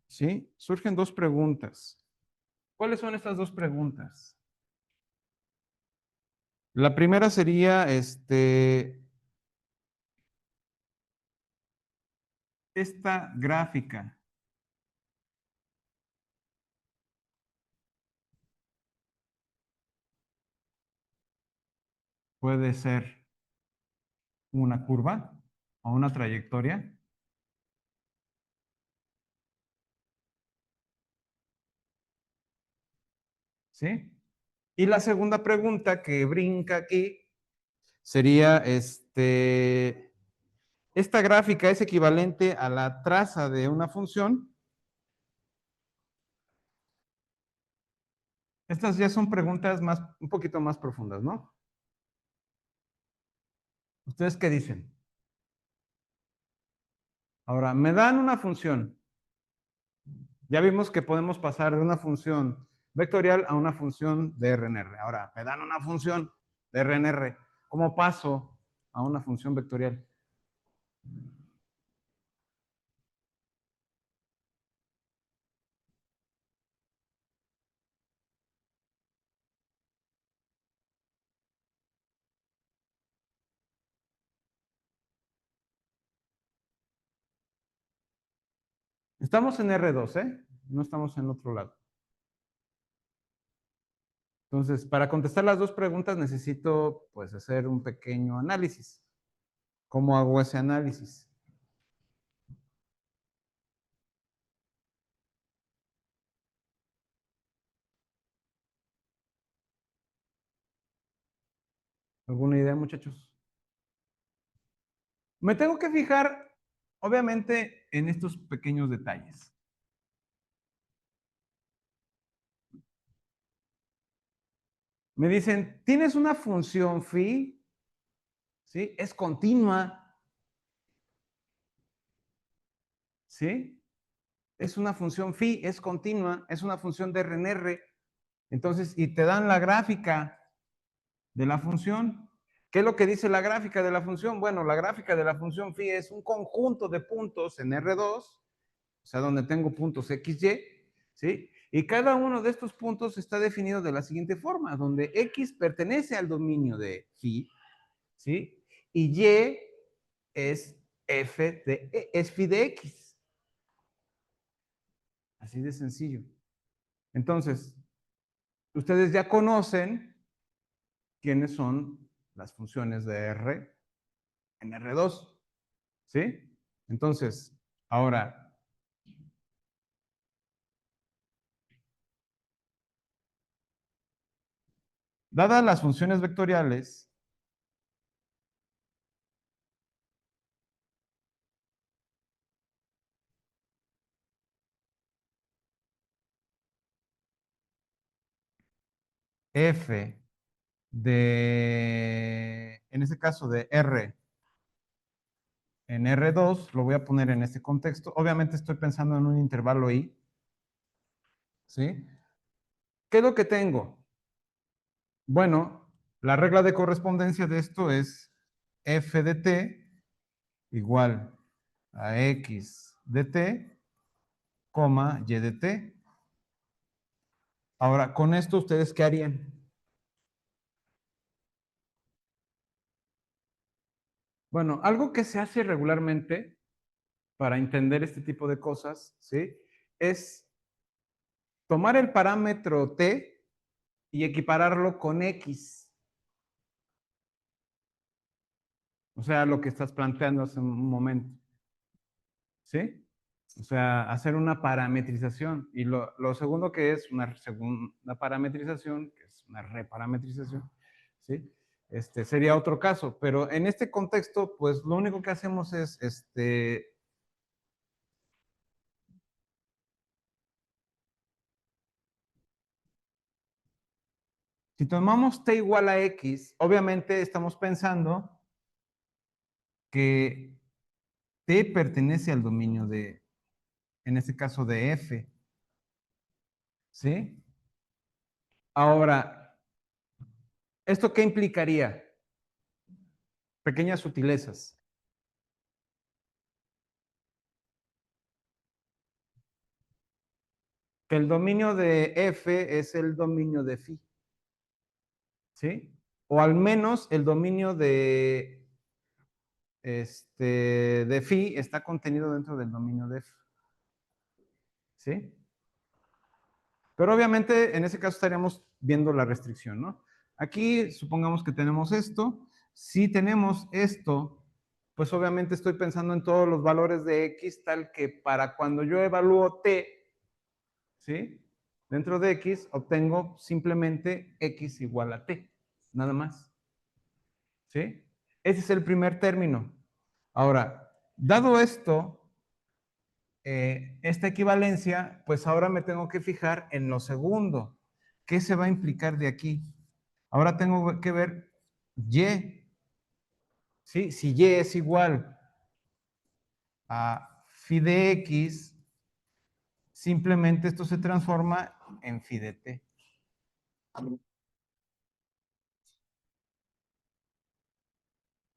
¿sí? Surgen dos preguntas. ¿Cuáles son estas dos preguntas? La primera sería, esta gráfica puede ser una curva o una trayectoria, ¿sí? Y la segunda pregunta que brinca aquí sería, esta gráfica es equivalente a la traza de una función. Estas ya son preguntas más, un poquito más profundas, ¿no? ¿Ustedes qué dicen? Ahora, me dan una función. Ya vimos que podemos pasar de una función vectorial a una función de RNR. Ahora, me dan una función de RNR. ¿Cómo paso a una función vectorial? Estamos en R2, ¿eh? No estamos en otro lado. Entonces, para contestar las dos preguntas necesito, pues, hacer un pequeño análisis. ¿Cómo hago ese análisis? ¿Alguna idea, muchachos? Me tengo que fijar obviamente en estos pequeños detalles. Me dicen, ¿tienes una función phi? ¿Sí? Es continua. ¿Sí? Es una función phi, es continua, es una función de RNR. Entonces, y te dan la gráfica de la función. ¿Qué es lo que dice la gráfica de la función? Bueno, la gráfica de la función phi es un conjunto de puntos en R2, o sea, donde tengo puntos XY, ¿sí? Y cada uno de estos puntos está definido de la siguiente forma, donde X pertenece al dominio de phi, ¿sí? Y Y es es phi de X. Así de sencillo. Entonces, ustedes ya conocen quiénes son las funciones de R en R2, ¿sí? Entonces, ahora, dadas las funciones vectoriales, f en este caso de R en R2, lo voy a poner en este contexto. Obviamente estoy pensando en un intervalo I, ¿sí? ¿Qué es lo que tengo? Bueno, la regla de correspondencia de esto es f de t igual a x de t, coma y de t. Ahora, con esto, ¿ustedes qué harían? Bueno, algo que se hace regularmente para entender este tipo de cosas, ¿sí? Es tomar el parámetro t y equipararlo con x. O sea, lo que estás planteando hace un momento, ¿sí? O sea, hacer una parametrización. Y lo segundo que es una segunda parametrización, que es una reparametrización, ¿sí? Sería otro caso, pero en este contexto, pues lo único que hacemos es, si tomamos t igual a x, obviamente estamos pensando que t pertenece al dominio de, en este caso, de f, ¿sí? Ahora, ¿esto qué implicaría? Pequeñas sutilezas. Que el dominio de f es el dominio de phi, ¿sí? O al menos el dominio de phi está contenido dentro del dominio de f, ¿sí? Pero obviamente en ese caso estaríamos viendo la restricción, ¿no? Aquí supongamos que tenemos esto. Si tenemos esto, pues obviamente estoy pensando en todos los valores de x, tal que para cuando yo evalúo t, ¿sí? Dentro de x obtengo simplemente x igual a t, nada más, ¿sí? Ese es el primer término. Ahora, dado esto, esta equivalencia, pues ahora me tengo que fijar en lo segundo. ¿Qué se va a implicar de aquí? Ahora tengo que ver y, ¿sí? Si y es igual a phi de x, simplemente esto se transforma en phi de t.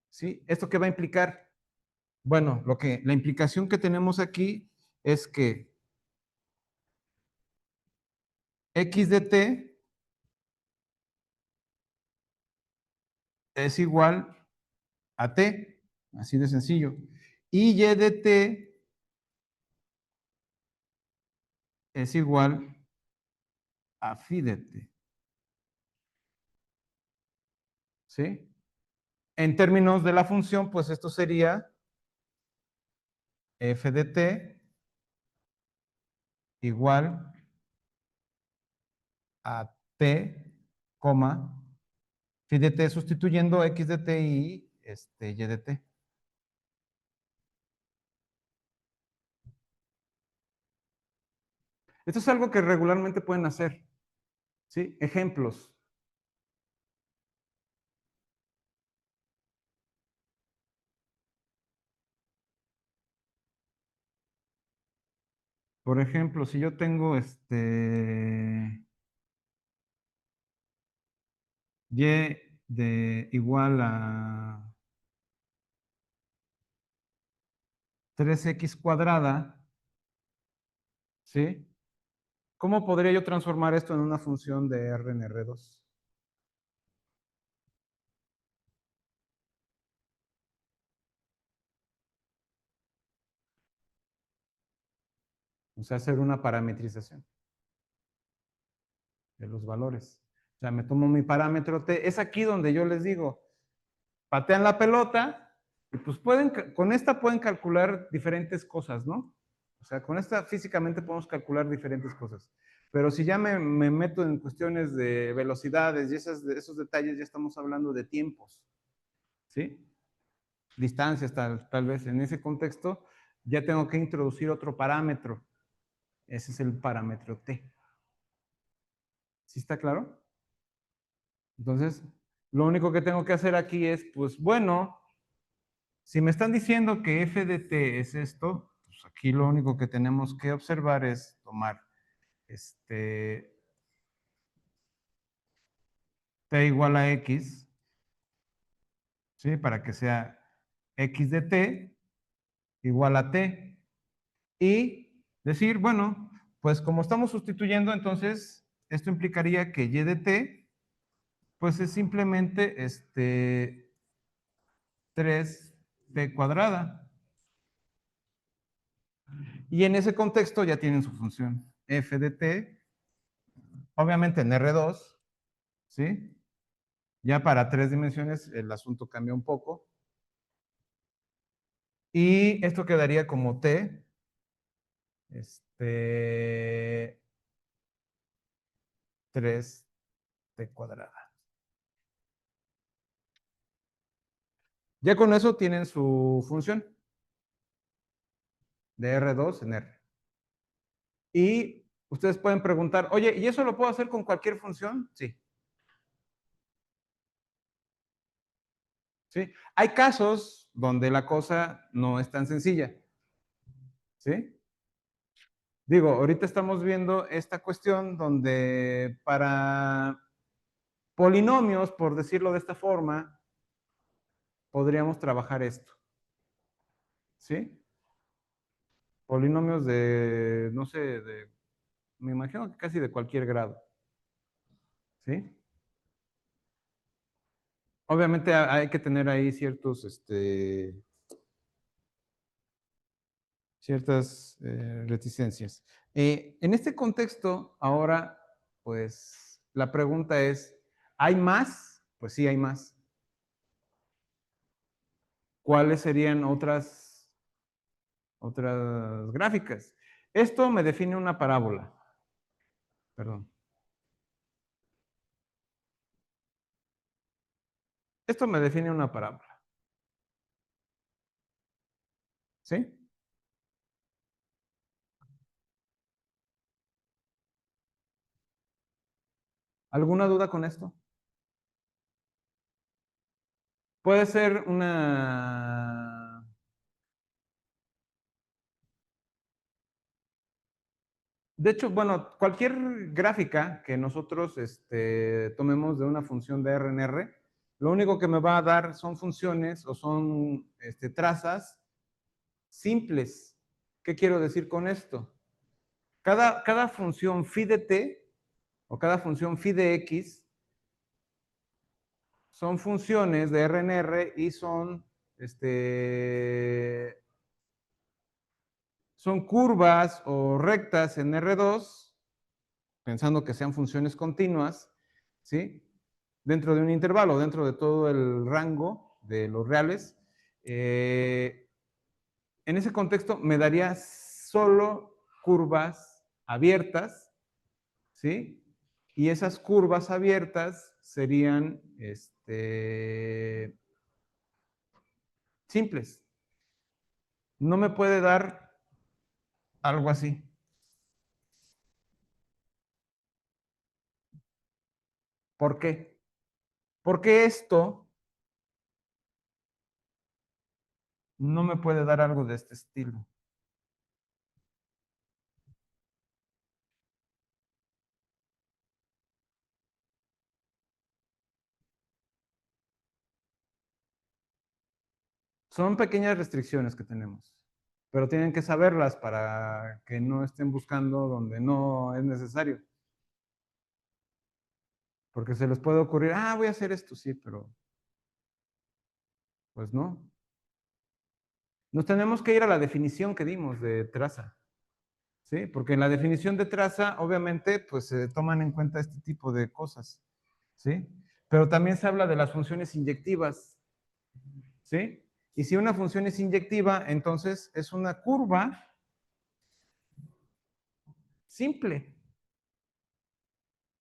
¿Sí? ¿Esto qué va a implicar? Bueno, la implicación que tenemos aquí es que x de t es igual a t, así de sencillo. Y y de t es igual a phi de t. ¿Sí? En términos de la función, pues esto sería f de t igual a t, coma, phi de t sustituyendo x de t y y de t. Esto es algo que regularmente pueden hacer. ¿Sí? Ejemplos. Por ejemplo, si yo tengo y de igual a 3x cuadrada, ¿sí? ¿Cómo podría yo transformar esto en una función de R en R2? O sea, hacer una parametrización de los valores. O sea, me tomo mi parámetro T. Es aquí donde yo les digo, patean la pelota y pues con esta pueden calcular diferentes cosas, ¿no? O sea, con esta físicamente podemos calcular diferentes cosas. Pero si ya me meto en cuestiones de velocidades y esos detalles, ya estamos hablando de tiempos, ¿sí? Distancias tal vez. En ese contexto ya tengo que introducir otro parámetro. Ese es el parámetro T. ¿Sí está claro? Entonces, lo único que tengo que hacer aquí es, pues bueno, si me están diciendo que f de t es esto, pues aquí lo único que tenemos que observar es tomar t igual a x, ¿sí? Para que sea x de t igual a t. Y decir, bueno, pues como estamos sustituyendo, entonces esto implicaría que y de t, pues es simplemente 3t cuadrada. Y en ese contexto ya tienen su función f de t, obviamente en R2, ¿sí? Ya para 3 dimensiones el asunto cambia un poco. Y esto quedaría como t, 3t cuadrada. Ya con eso tienen su función de R2 en R. Y ustedes pueden preguntar, oye, ¿y eso lo puedo hacer con cualquier función? Sí. ¿Sí? Hay casos donde la cosa no es tan sencilla. ¿Sí? Digo, ahorita estamos viendo esta cuestión donde para polinomios, por decirlo de esta forma, podríamos trabajar esto. ¿Sí? Polinomios de, no sé, me imagino que casi de cualquier grado. ¿Sí? Obviamente hay que tener ahí ciertas reticencias. En este contexto, ahora, pues, la pregunta es, ¿hay más? Pues sí, hay más. ¿Cuáles serían otras gráficas? Esto me define una parábola. Perdón. Esto me define una parábola. ¿Sí? ¿Alguna duda con esto? Puede ser una... De hecho, bueno, cualquier gráfica que nosotros tomemos de una función de R en R, lo único que me va a dar son funciones o son trazas simples. ¿Qué quiero decir con esto? Cada función phi de t o cada función phi de x son funciones de R en R y son curvas o rectas en R2, pensando que sean funciones continuas, ¿sí? Dentro de un intervalo, dentro de todo el rango de los reales. En ese contexto me daría solo curvas abiertas, ¿sí? Y esas curvas abiertas serían simples. No me puede dar algo así. ¿Por qué? Porque esto no me puede dar algo de este estilo. Son pequeñas restricciones que tenemos, pero tienen que saberlas para que no estén buscando donde no es necesario. Porque se les puede ocurrir, voy a hacer esto, sí, pero pues no. Nos tenemos que ir a la definición que dimos de traza, ¿sí? Porque en la definición de traza, obviamente, pues se toman en cuenta este tipo de cosas, ¿sí? Pero también se habla de las funciones inyectivas, ¿sí? Y si una función es inyectiva, entonces es una curva simple,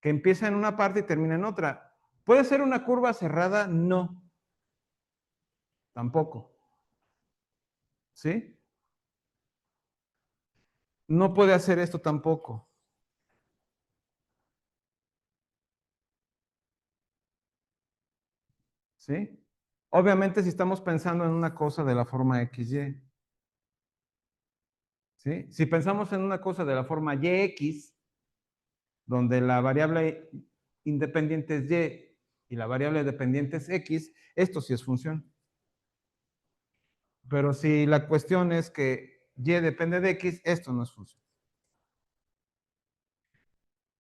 que empieza en una parte y termina en otra. ¿Puede ser una curva cerrada? No, tampoco, ¿sí? No puede hacer esto tampoco, ¿sí? Obviamente si estamos pensando en una cosa de la forma XY, ¿sí? Si pensamos en una cosa de la forma YX, donde la variable independiente es Y y la variable dependiente es X, esto sí es función. Pero si la cuestión es que Y depende de X, esto no es función.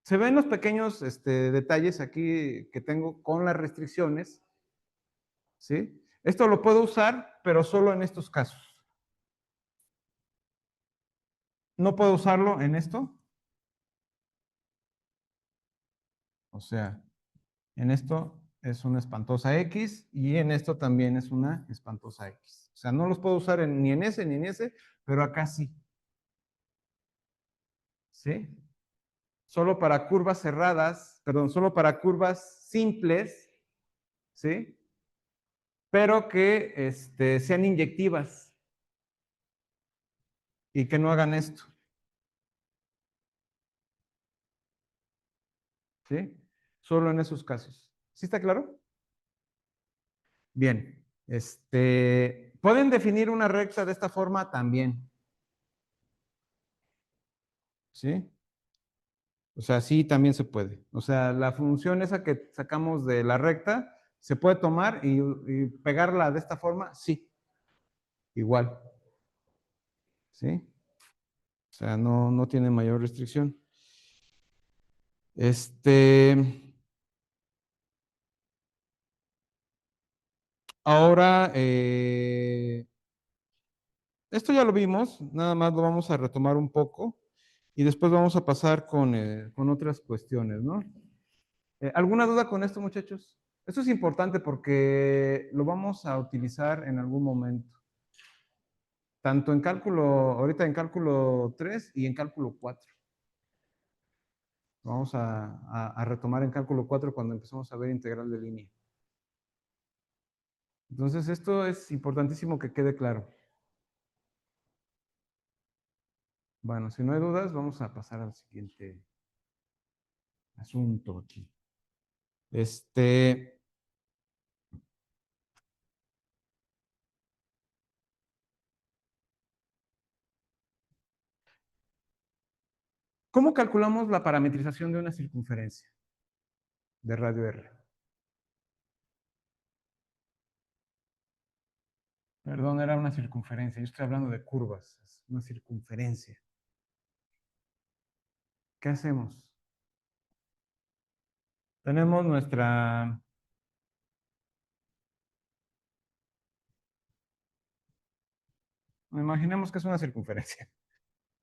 Se ven los pequeños detalles aquí que tengo con las restricciones, ¿sí? Esto lo puedo usar, pero solo en estos casos. No puedo usarlo en esto. O sea, en esto es una espantosa X y en esto también es una espantosa X. O sea, no los puedo usar ni en ese ni en ese, pero acá sí. ¿Sí? Solo para curvas cerradas, perdón, solo para curvas simples, ¿sí? Pero que sean inyectivas y que no hagan esto, ¿sí? Solo en esos casos. ¿Sí está claro? Bien. Pueden definir una recta de esta forma también, ¿sí? O sea, sí, también se puede. O sea, la función esa que sacamos de la recta, ¿se puede tomar y pegarla de esta forma? Sí, igual, ¿sí? O sea, no tiene mayor restricción. Este, ahora, esto ya lo vimos, nada más lo vamos a retomar un poco y después vamos a pasar con otras cuestiones, ¿no? ¿Alguna duda con esto, muchachos? Esto es importante porque lo vamos a utilizar en algún momento, tanto en cálculo, ahorita en cálculo 3 y en cálculo 4. Vamos a retomar en cálculo 4 cuando empezamos a ver integral de línea. Entonces, esto es importantísimo que quede claro. Bueno, si no hay dudas, vamos a pasar al siguiente asunto aquí. Este, ¿Cómo calculamos la parametrización de una circunferencia de radio R? Perdón, era una circunferencia. Yo estoy hablando de curvas. Es una circunferencia. ¿Qué hacemos? Tenemos nuestra... Imaginemos que es una circunferencia.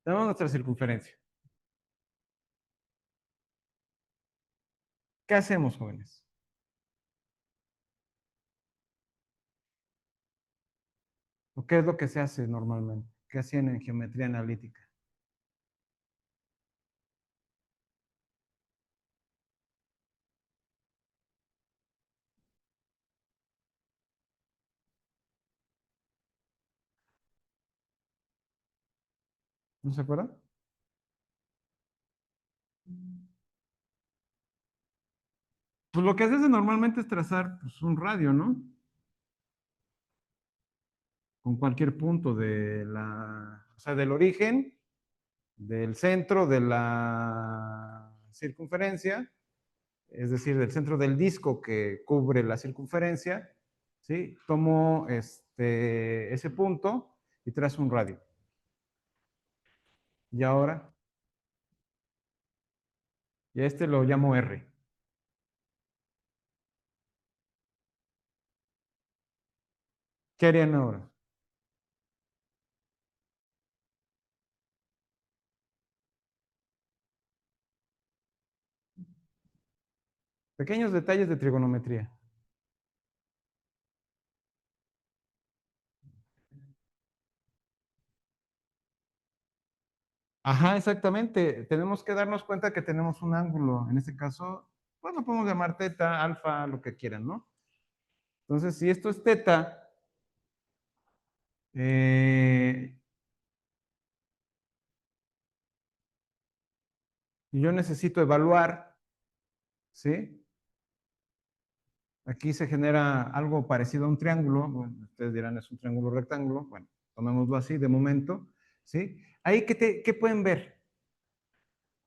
Tenemos nuestra circunferencia. ¿Qué hacemos, jóvenes? ¿O qué es lo que se hace normalmente? ¿Qué hacían en geometría analítica? ¿No se acuerdan? Pues lo que haces normalmente es trazar pues, un radio, ¿no? Con cualquier punto o sea, del origen, del centro de la circunferencia, es decir, del centro del disco que cubre la circunferencia, ¿sí? Tomo ese punto y trazo un radio. Y ahora, y a este lo llamo R. ¿Qué harían ahora? Pequeños detalles de trigonometría. Ajá, exactamente. Tenemos que darnos cuenta que tenemos un ángulo. En este caso, pues lo podemos llamar teta, alfa, lo que quieran, ¿no? Entonces, si esto es teta, eh, y yo necesito evaluar, ¿sí? Aquí se genera algo parecido a un triángulo. Bueno, ustedes dirán, es un triángulo rectángulo. Bueno, tomémoslo así de momento, ¿sí? Ahí, ¿qué pueden ver?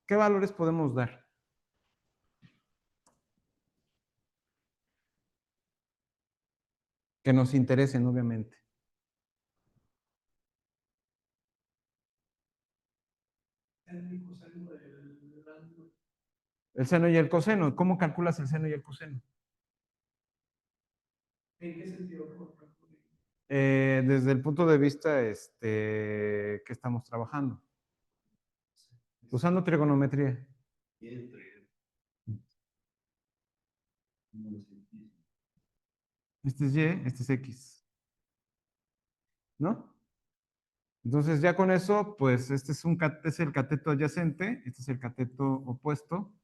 ¿Qué valores podemos dar? Que nos interesen, obviamente. El seno y el coseno. ¿Cómo calculas el seno y el coseno? Desde el punto de vista que estamos trabajando, usando trigonometría. Este es Y, este es X, ¿no? Entonces ya con eso, pues este es el cateto adyacente, este es el cateto opuesto,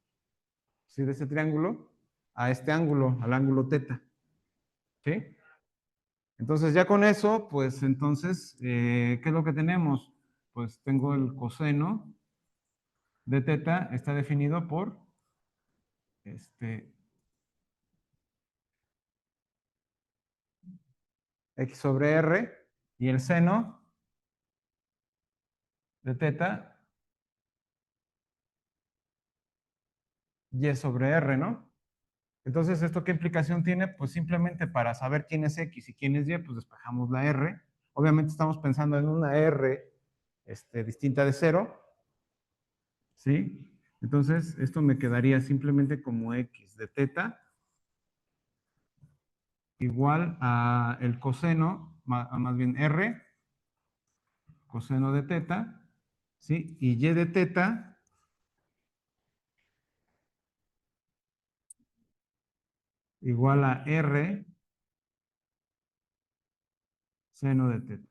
¿sí? De ese triángulo a este ángulo, al ángulo teta, ¿sí? Entonces ya con eso, pues entonces, ¿qué es lo que tenemos? Pues tengo el coseno de teta, está definido por este, x sobre r, y el seno de teta, y sobre r, ¿no? Entonces, ¿esto qué implicación tiene? Pues simplemente para saber quién es x y quién es y, pues despejamos la r. Obviamente estamos pensando en una r distinta de cero, ¿sí? Entonces, esto me quedaría simplemente como x de teta igual a el coseno, más bien r, coseno de teta, ¿sí? Y y de teta igual a r seno de teta.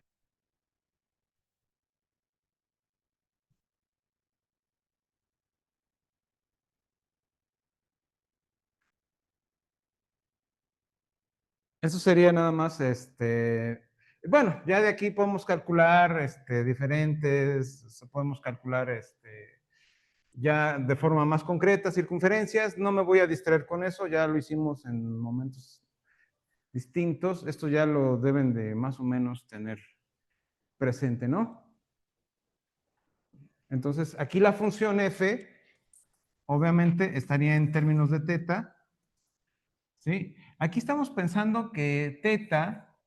Eso sería nada más, bueno, ya de aquí podemos calcular diferentes, podemos calcular ya de forma más concreta circunferencias. No me voy a distraer con eso, ya lo hicimos en momentos distintos. Esto ya lo deben de más o menos tener presente, ¿no? Entonces, aquí la función f, obviamente, estaría en términos de teta, ¿sí? Aquí estamos pensando que teta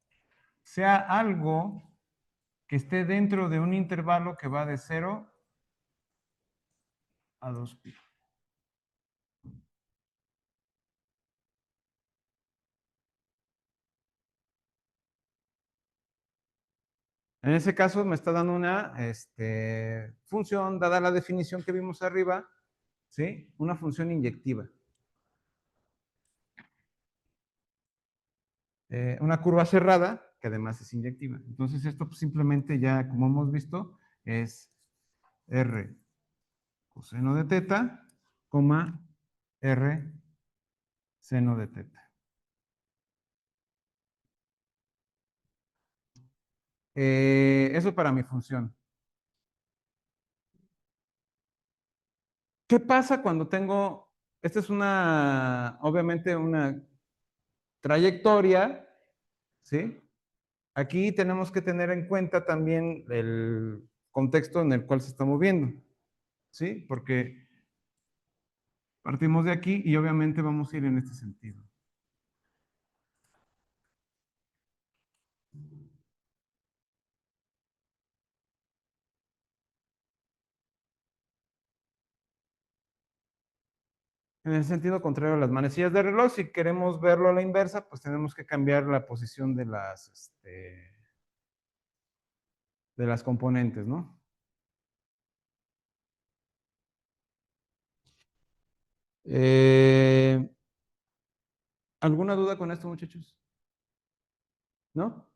sea algo que esté dentro de un intervalo que va de 0 a 2pi. En ese caso me está dando una función, dada la definición que vimos arriba, ¿sí? Una función inyectiva. Una curva cerrada, que además es inyectiva. Entonces esto pues, simplemente ya, como hemos visto, es r coseno de teta, coma r seno de teta. Eso para mi función. ¿Qué pasa cuando tengo esta es obviamente una trayectoria, ¿sí? Aquí tenemos que tener en cuenta también el contexto en el cual se está moviendo, ¿sí? Porque partimos de aquí y obviamente vamos a ir en este sentido. En el sentido contrario a las manecillas de reloj, si queremos verlo a la inversa, pues tenemos que cambiar la posición de las componentes, ¿no? Eh, ¿Alguna duda con esto, muchachos? ¿No?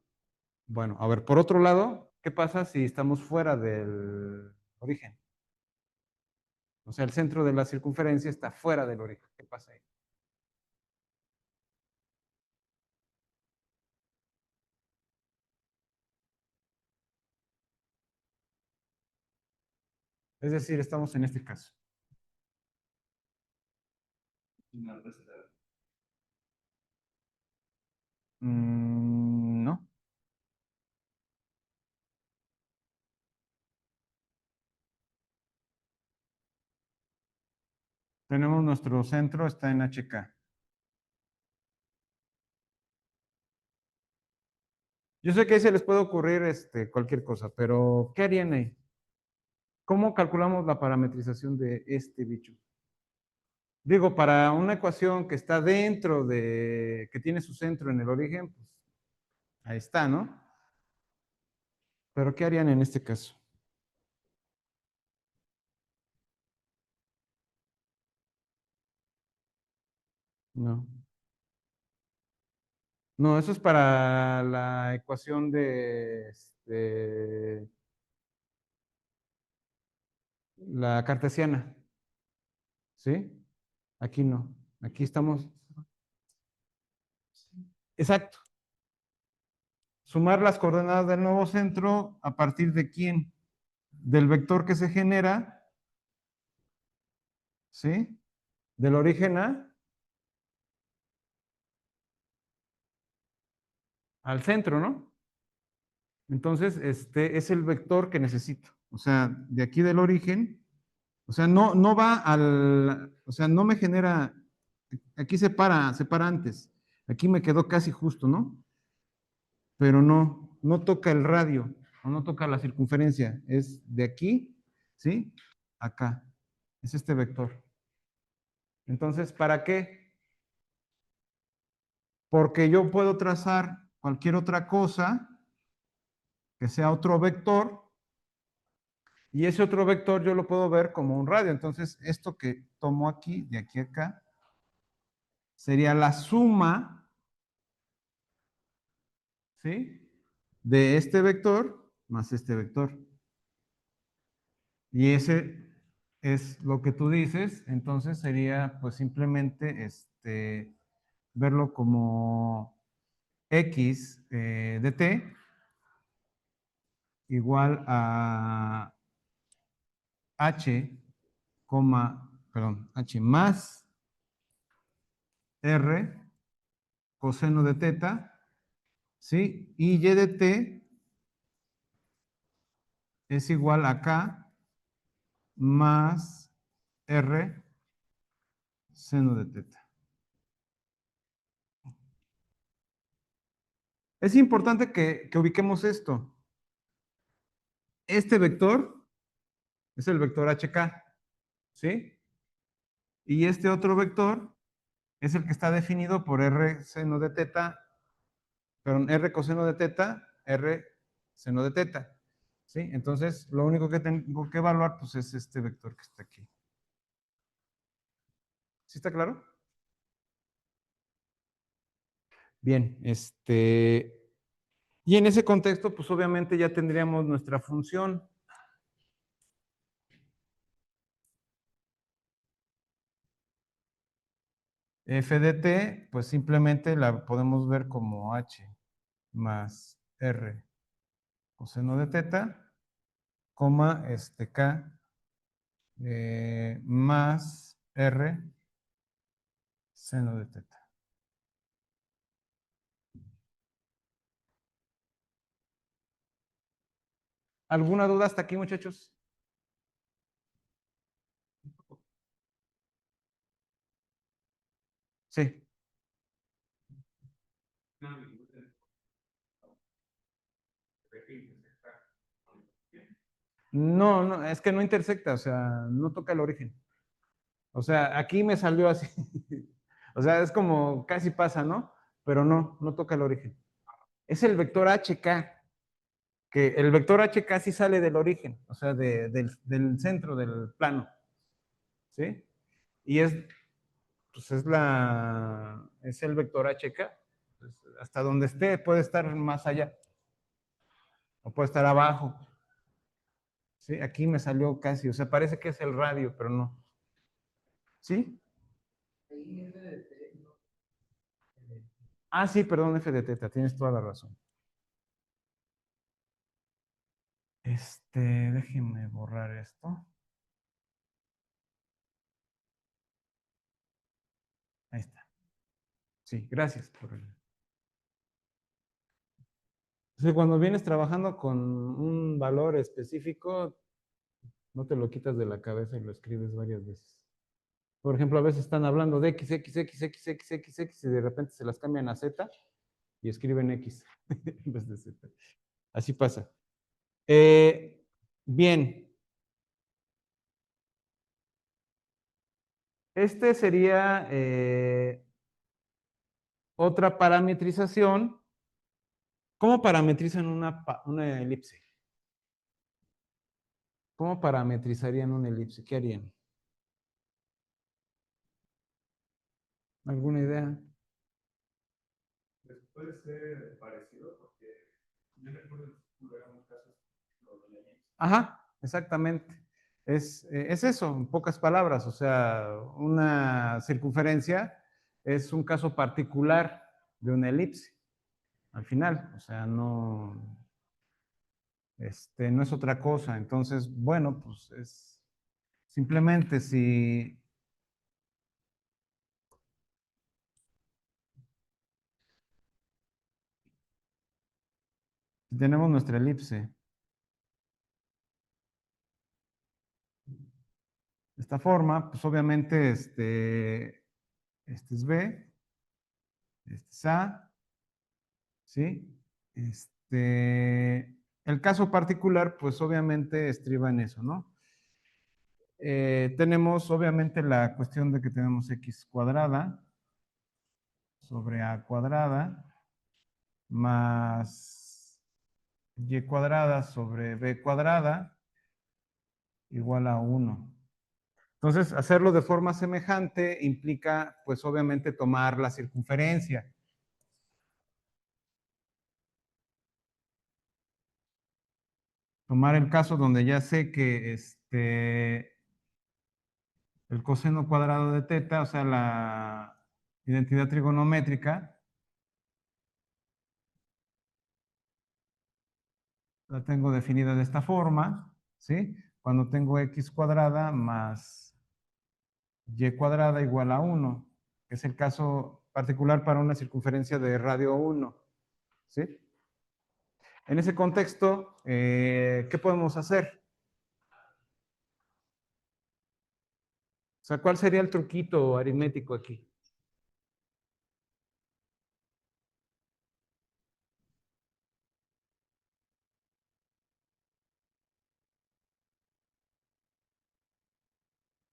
Bueno, a ver, por otro lado, ¿qué pasa si estamos fuera del origen? O sea, el centro de la circunferencia está fuera del origen. ¿Qué pasa ahí? Es decir, estamos en este caso. No. Tenemos nuestro centro, está en HK. Yo sé que ahí se les puede ocurrir cualquier cosa, pero ¿qué harían ahí? ¿Cómo calculamos la parametrización de este bicho? Digo, para una ecuación que está que tiene su centro en el origen, pues ahí está, ¿no? Pero ¿qué harían en este caso? No. No, eso es para la ecuación de la cartesiana, ¿sí? Aquí no. Aquí estamos. Exacto. Sumar las coordenadas del nuevo centro a partir de quién? Del vector que se genera, ¿sí? Del origen al centro, ¿no? Entonces, este es el vector que necesito. O sea, de aquí del origen, o sea, no va o sea, no me genera, aquí se para antes. Aquí me quedó casi justo, ¿no? Pero no toca el radio, o no toca la circunferencia. Es de aquí, ¿sí? Acá. Es este vector. Entonces, ¿para qué? Porque yo puedo trazar cualquier otra cosa que sea otro vector, y ese otro vector yo lo puedo ver como un radio. Entonces, esto que tomo aquí, de aquí a acá, sería la suma, ¿sí? De este vector más este vector. Y ese es lo que tú dices, entonces sería pues simplemente verlo como x de t igual a h, perdón, h más r coseno de teta, ¿sí? Y y de t es igual a k más r seno de teta. Es importante que ubiquemos esto. Este vector es el vector HK, ¿sí? Y este otro vector es el que está definido por r seno de teta, perdón, r coseno de teta, r seno de teta, ¿sí? Entonces, lo único que tengo que evaluar, pues, es este vector que está aquí. ¿Sí está claro? Bien, y en ese contexto, pues, obviamente ya tendríamos nuestra función. F de t, pues simplemente la podemos ver como h más r coseno de teta, coma, k más r seno de teta. ¿Alguna duda hasta aquí, muchachos? Sí. No, no, es que no intersecta, o sea, no toca el origen. O sea, aquí me salió así. O sea, es como casi pasa, ¿no? Pero no, no toca el origen. Es el vector HK, que el vector HK sí sale del origen, o sea, del centro del plano, ¿sí? Y pues es el vector HK. Pues, hasta donde esté, puede estar más allá o puede estar abajo. ¿Sí? Aquí me salió casi, o sea, parece que es el radio, pero no. ¿Sí? Ah, sí, perdón, F de teta, tienes toda la razón. Déjenme borrar esto. Ahí está. Sí, gracias por el... Sí, cuando vienes trabajando con un valor específico, no te lo quitas de la cabeza y lo escribes varias veces. Por ejemplo, a veces están hablando de X, X, X, X, X, X, X, y de repente se las cambian a Z y escriben X en vez de Z. Así pasa. Eh, bien, sería otra parametrización. ¿Cómo parametrizan una elipse? ¿Cómo parametrizarían una elipse? ¿Qué harían? ¿Alguna idea? Pues puede ser parecido porque yo recuerdo que hubo casos de la. Ajá, exactamente. Es eso, en pocas palabras. O sea, una circunferencia es un caso particular de una elipse, al final. O sea, no es otra cosa. Entonces, bueno, pues es simplemente si tenemos nuestra elipse, de esta forma, pues obviamente este es B, este es A, ¿sí? El caso particular, pues obviamente estriba en eso, ¿no? Tenemos obviamente la cuestión de que tenemos x cuadrada sobre a cuadrada más y cuadrada sobre b cuadrada igual a 1. Entonces, hacerlo de forma semejante implica, pues obviamente, tomar la circunferencia. Tomar el caso donde ya sé que el coseno cuadrado de teta, o sea, la identidad trigonométrica, la tengo definida de esta forma, ¿sí? Cuando tengo x cuadrada más y cuadrada igual a 1, que es el caso particular para una circunferencia de radio 1, ¿sí? En ese contexto, ¿qué podemos hacer? O sea, ¿cuál sería el truquito aritmético aquí?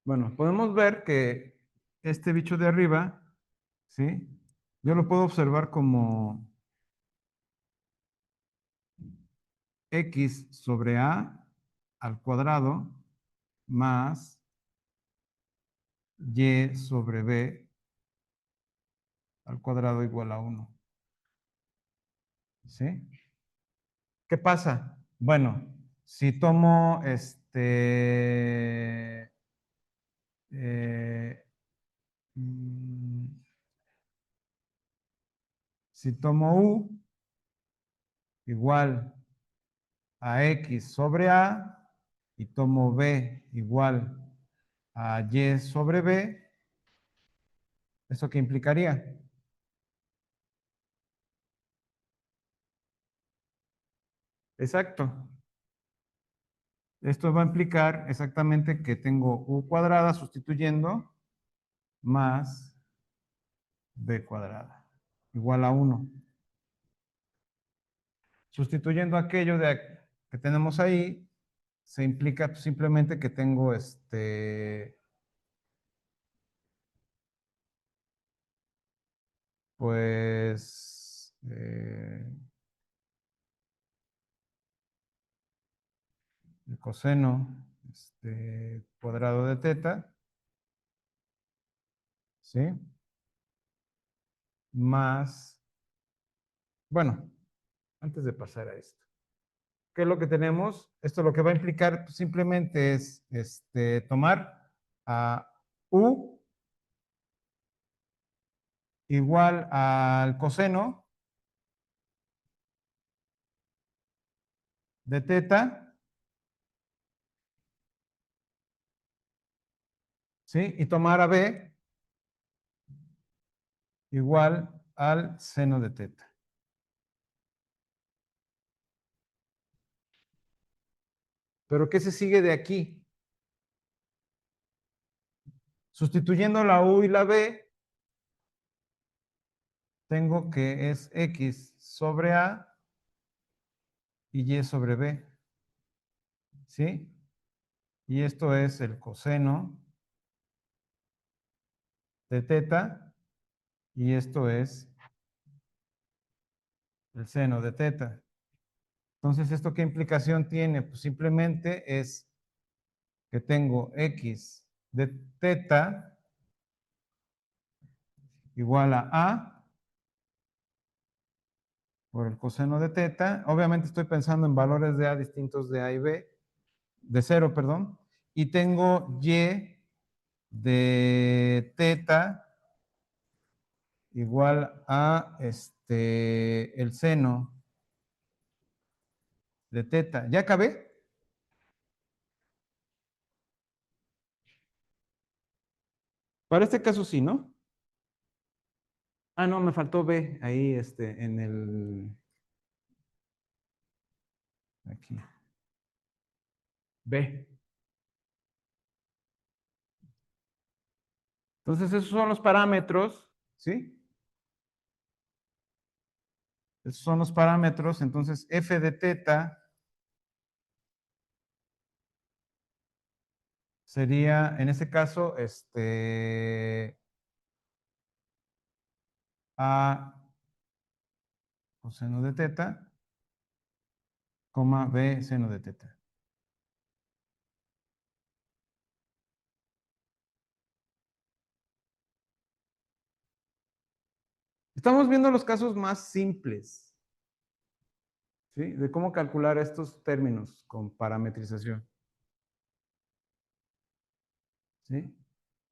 Bueno, podemos ver que este bicho de arriba, ¿sí? Yo lo puedo observar como x sobre a al cuadrado más y sobre b al cuadrado igual a 1. ¿Sí? ¿Qué pasa? Bueno, si tomo eh, mm, si tomo u igual a x sobre a y tomo b igual a y sobre b, ¿Esto qué implicaría? Exacto. Esto va a implicar exactamente que tengo u cuadrada sustituyendo más b cuadrada igual a 1. Sustituyendo aquello que tenemos ahí, se implica simplemente que tengo pues, el coseno cuadrado de teta, ¿sí? Más, bueno, antes de pasar a esto, ¿qué es lo que tenemos? Esto lo que va a implicar pues, simplemente es tomar a u igual al coseno de teta, ¿sí? Y tomar a b igual al seno de teta. ¿Pero qué se sigue de aquí? Sustituyendo la u y la b, tengo que es x sobre a y y sobre b, ¿sí? Y esto es el coseno de teta y esto es el seno de teta. Entonces, ¿esto qué implicación tiene? Pues simplemente es que tengo x de teta igual a por el coseno de teta. Obviamente estoy pensando en valores de a distintos de a y b, de 0, perdón. Y tengo y de teta igual a el seno de teta. ¿Ya acabé? Para este caso sí, ¿no? Ah, no, me faltó B ahí en el... Aquí. B. Entonces esos son los parámetros, ¿sí? Esos son los parámetros. Entonces f de teta sería, en este caso, a coseno de teta, coma b seno de teta. Estamos viendo los casos más simples, ¿sí? De cómo calcular estos términos con parametrización, ¿sí?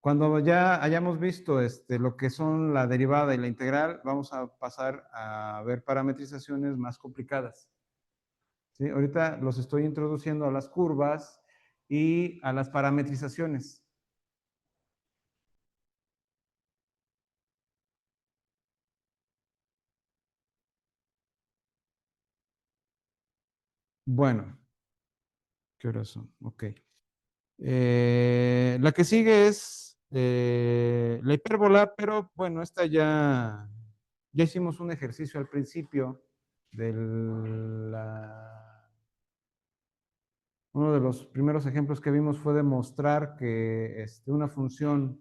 Cuando ya hayamos visto lo que son la derivada y la integral, vamos a pasar a ver parametrizaciones más complicadas, ¿sí? Ahorita los estoy introduciendo a las curvas y a las parametrizaciones. Bueno, ¿qué horas son? Ok. La que sigue es la hipérbola, pero bueno, esta ya hicimos un ejercicio al principio de uno de los primeros ejemplos que vimos fue demostrar que este, una función,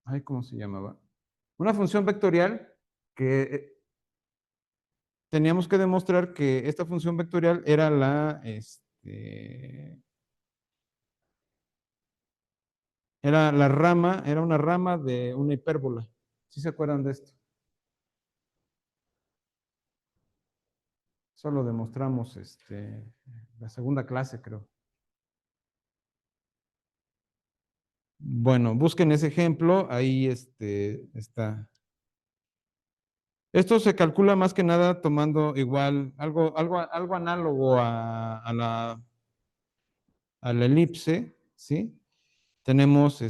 ay, ¿cómo se llamaba? Una función vectorial que teníamos que demostrar que esta función vectorial era era la rama, era una rama de una hipérbola. ¿Sí se acuerdan de esto? Eso lo demostramos la segunda clase, creo. Bueno, busquen ese ejemplo, ahí está. Esto se calcula más que nada tomando igual algo análogo a la elipse, ¿sí? Tenemos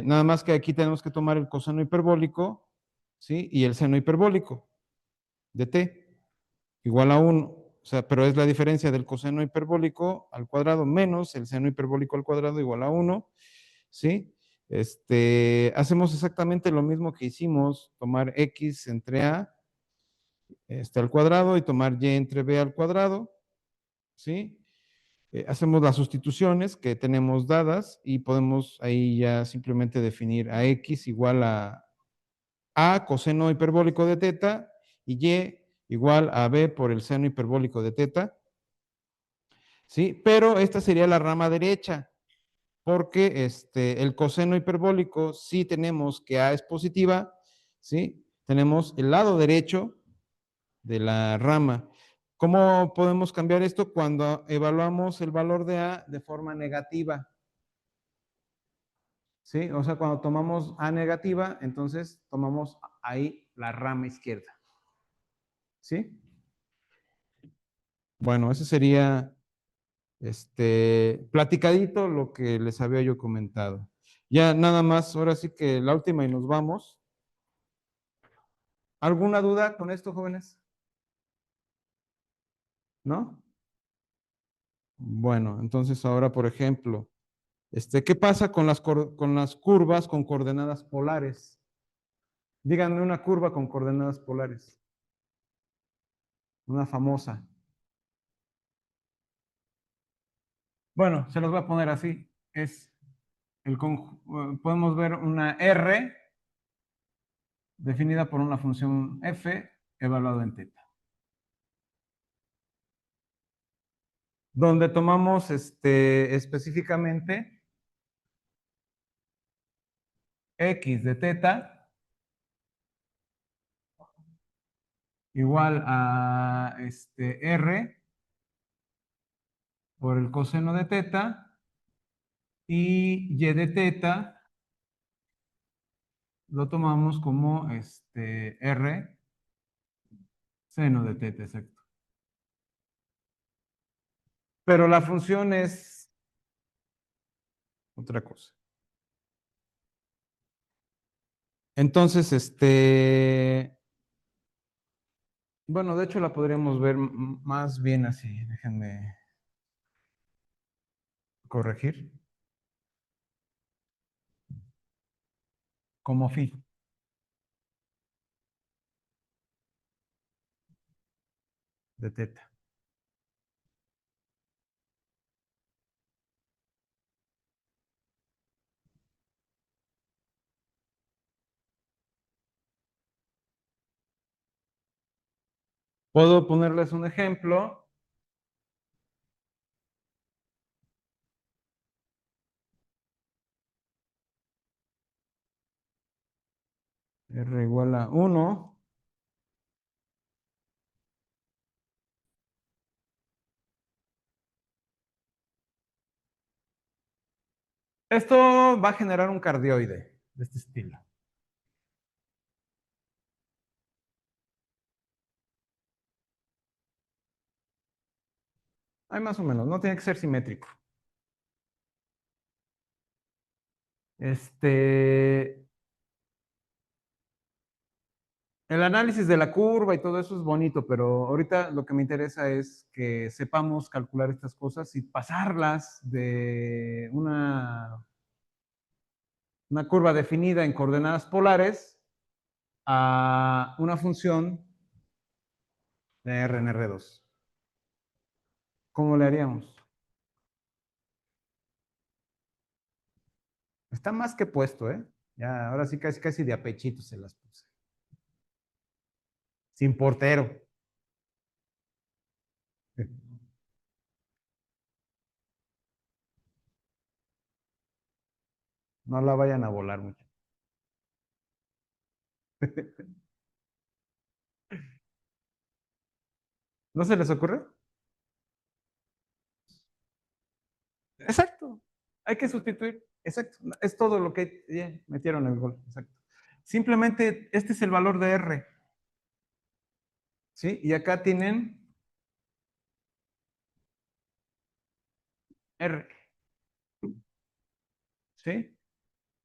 nada más que aquí tenemos que tomar el coseno hiperbólico, ¿sí? Y el seno hiperbólico de t igual a 1. O sea, pero es la diferencia del coseno hiperbólico al cuadrado menos el seno hiperbólico al cuadrado igual a 1, ¿sí? Hacemos exactamente lo mismo que hicimos, tomar x entre a al cuadrado y tomar y entre b al cuadrado, ¿sí? Hacemos las sustituciones que tenemos dadas y podemos ahí ya simplemente definir a x igual a coseno hiperbólico de teta y y igual a b por el seno hiperbólico de teta, ¿sí? Pero esta sería la rama derecha, porque el coseno hiperbólico, si tenemos que a es positiva, ¿sí? Tenemos el lado derecho de la rama. ¿Cómo podemos cambiar esto? Cuando evaluamos el valor de a de forma negativa, ¿sí? O sea, cuando tomamos a negativa, entonces tomamos ahí la rama izquierda, ¿sí? Bueno, ese sería platicadito lo que les había yo comentado. Ya nada más, ahora sí que la última y nos vamos. ¿Alguna duda con esto, jóvenes? ¿No? Bueno, entonces ahora, por ejemplo, ¿qué pasa con las curvas con coordenadas polares? Díganme una curva con coordenadas polares. Una famosa. Bueno, se los voy a poner así. Podemos ver una R definida por una función f evaluada en teta. Donde tomamos específicamente x de teta igual a r por el coseno de teta y y de teta lo tomamos como r seno de teta, exacto. Pero la función es otra cosa. Entonces, bueno, de hecho la podríamos ver más bien así. Déjenme corregir. Como phi de teta. Puedo ponerles un ejemplo. R igual a 1. Esto va a generar un cardioide de este estilo. Hay más o menos, no tiene que ser simétrico. El análisis de la curva y todo eso es bonito, pero ahorita lo que me interesa es que sepamos calcular estas cosas y pasarlas de una curva definida en coordenadas polares a una función de R en R2. ¿Cómo le haríamos? Está más que puesto, ¿eh? Ya, ahora sí casi casi de apechito se las puse. Sin portero. No la vayan a volar mucho. ¿No se les ocurre? Exacto. Hay que sustituir. Exacto. Es todo lo que metieron el gol. Exacto. Simplemente este es el valor de R. ¿sí? Y acá tienen R, ¿sí?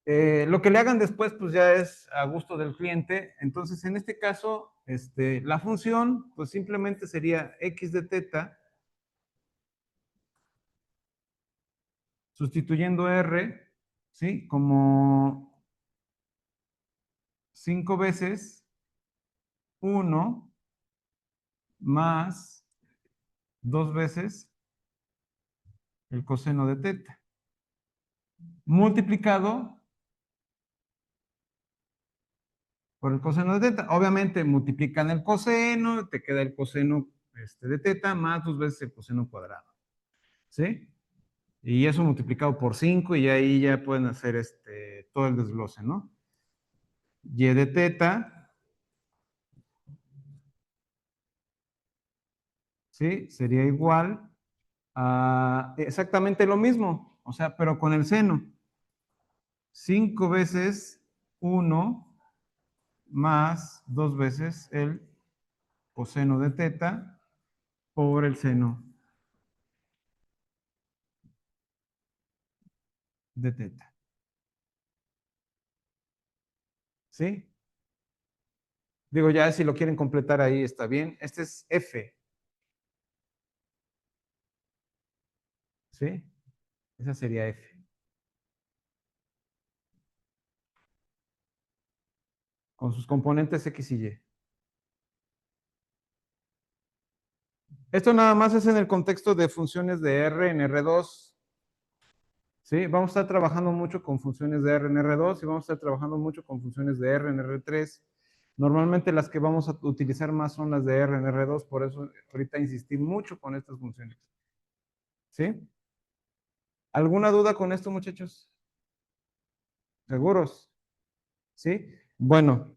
Lo que le hagan después, pues ya es a gusto del cliente. Entonces, en este caso, la función, pues simplemente sería x de teta, sustituyendo r, ¿sí? Como 5 veces 1 más 2 veces el coseno de teta, multiplicado por el coseno de teta. Obviamente multiplican el coseno, te queda el coseno de teta más 2 veces el coseno cuadrado, ¿sí? Y eso multiplicado por 5 y ahí ya pueden hacer todo el desglose, ¿no? Y de teta, ¿sí? Sería igual a exactamente lo mismo, o sea, pero con el seno. 5 veces 1 más 2 veces el coseno de teta por el seno de teta. ¿Sí? Digo, ya si lo quieren completar ahí está bien. Este es F. ¿Sí? Esa sería F. Con sus componentes X y Y. Esto nada más es en el contexto de funciones de R en R2. ¿Sí? Vamos a estar trabajando mucho con funciones de R en R2 y vamos a estar trabajando mucho con funciones de R en R3. Normalmente las que vamos a utilizar más son las de R en R2, por eso ahorita insistí mucho con estas funciones. ¿Sí? ¿Alguna duda con esto, muchachos? ¿Seguros? ¿Sí? Bueno,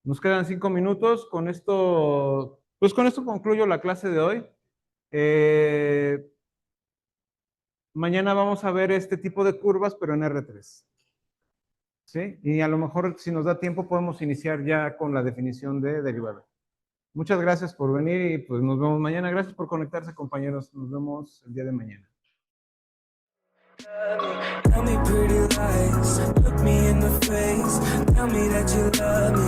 nos quedan 5 minutos. Con esto, pues con esto concluyo la clase de hoy. Mañana vamos a ver este tipo de curvas, pero en R3. ¿Sí? Y a lo mejor, si nos da tiempo, podemos iniciar ya con la definición de derivada. Muchas gracias por venir y pues nos vemos mañana. Gracias por conectarse, compañeros. Nos vemos el día de mañana. Tell me pretty lies, look me in the face, tell me that you love me.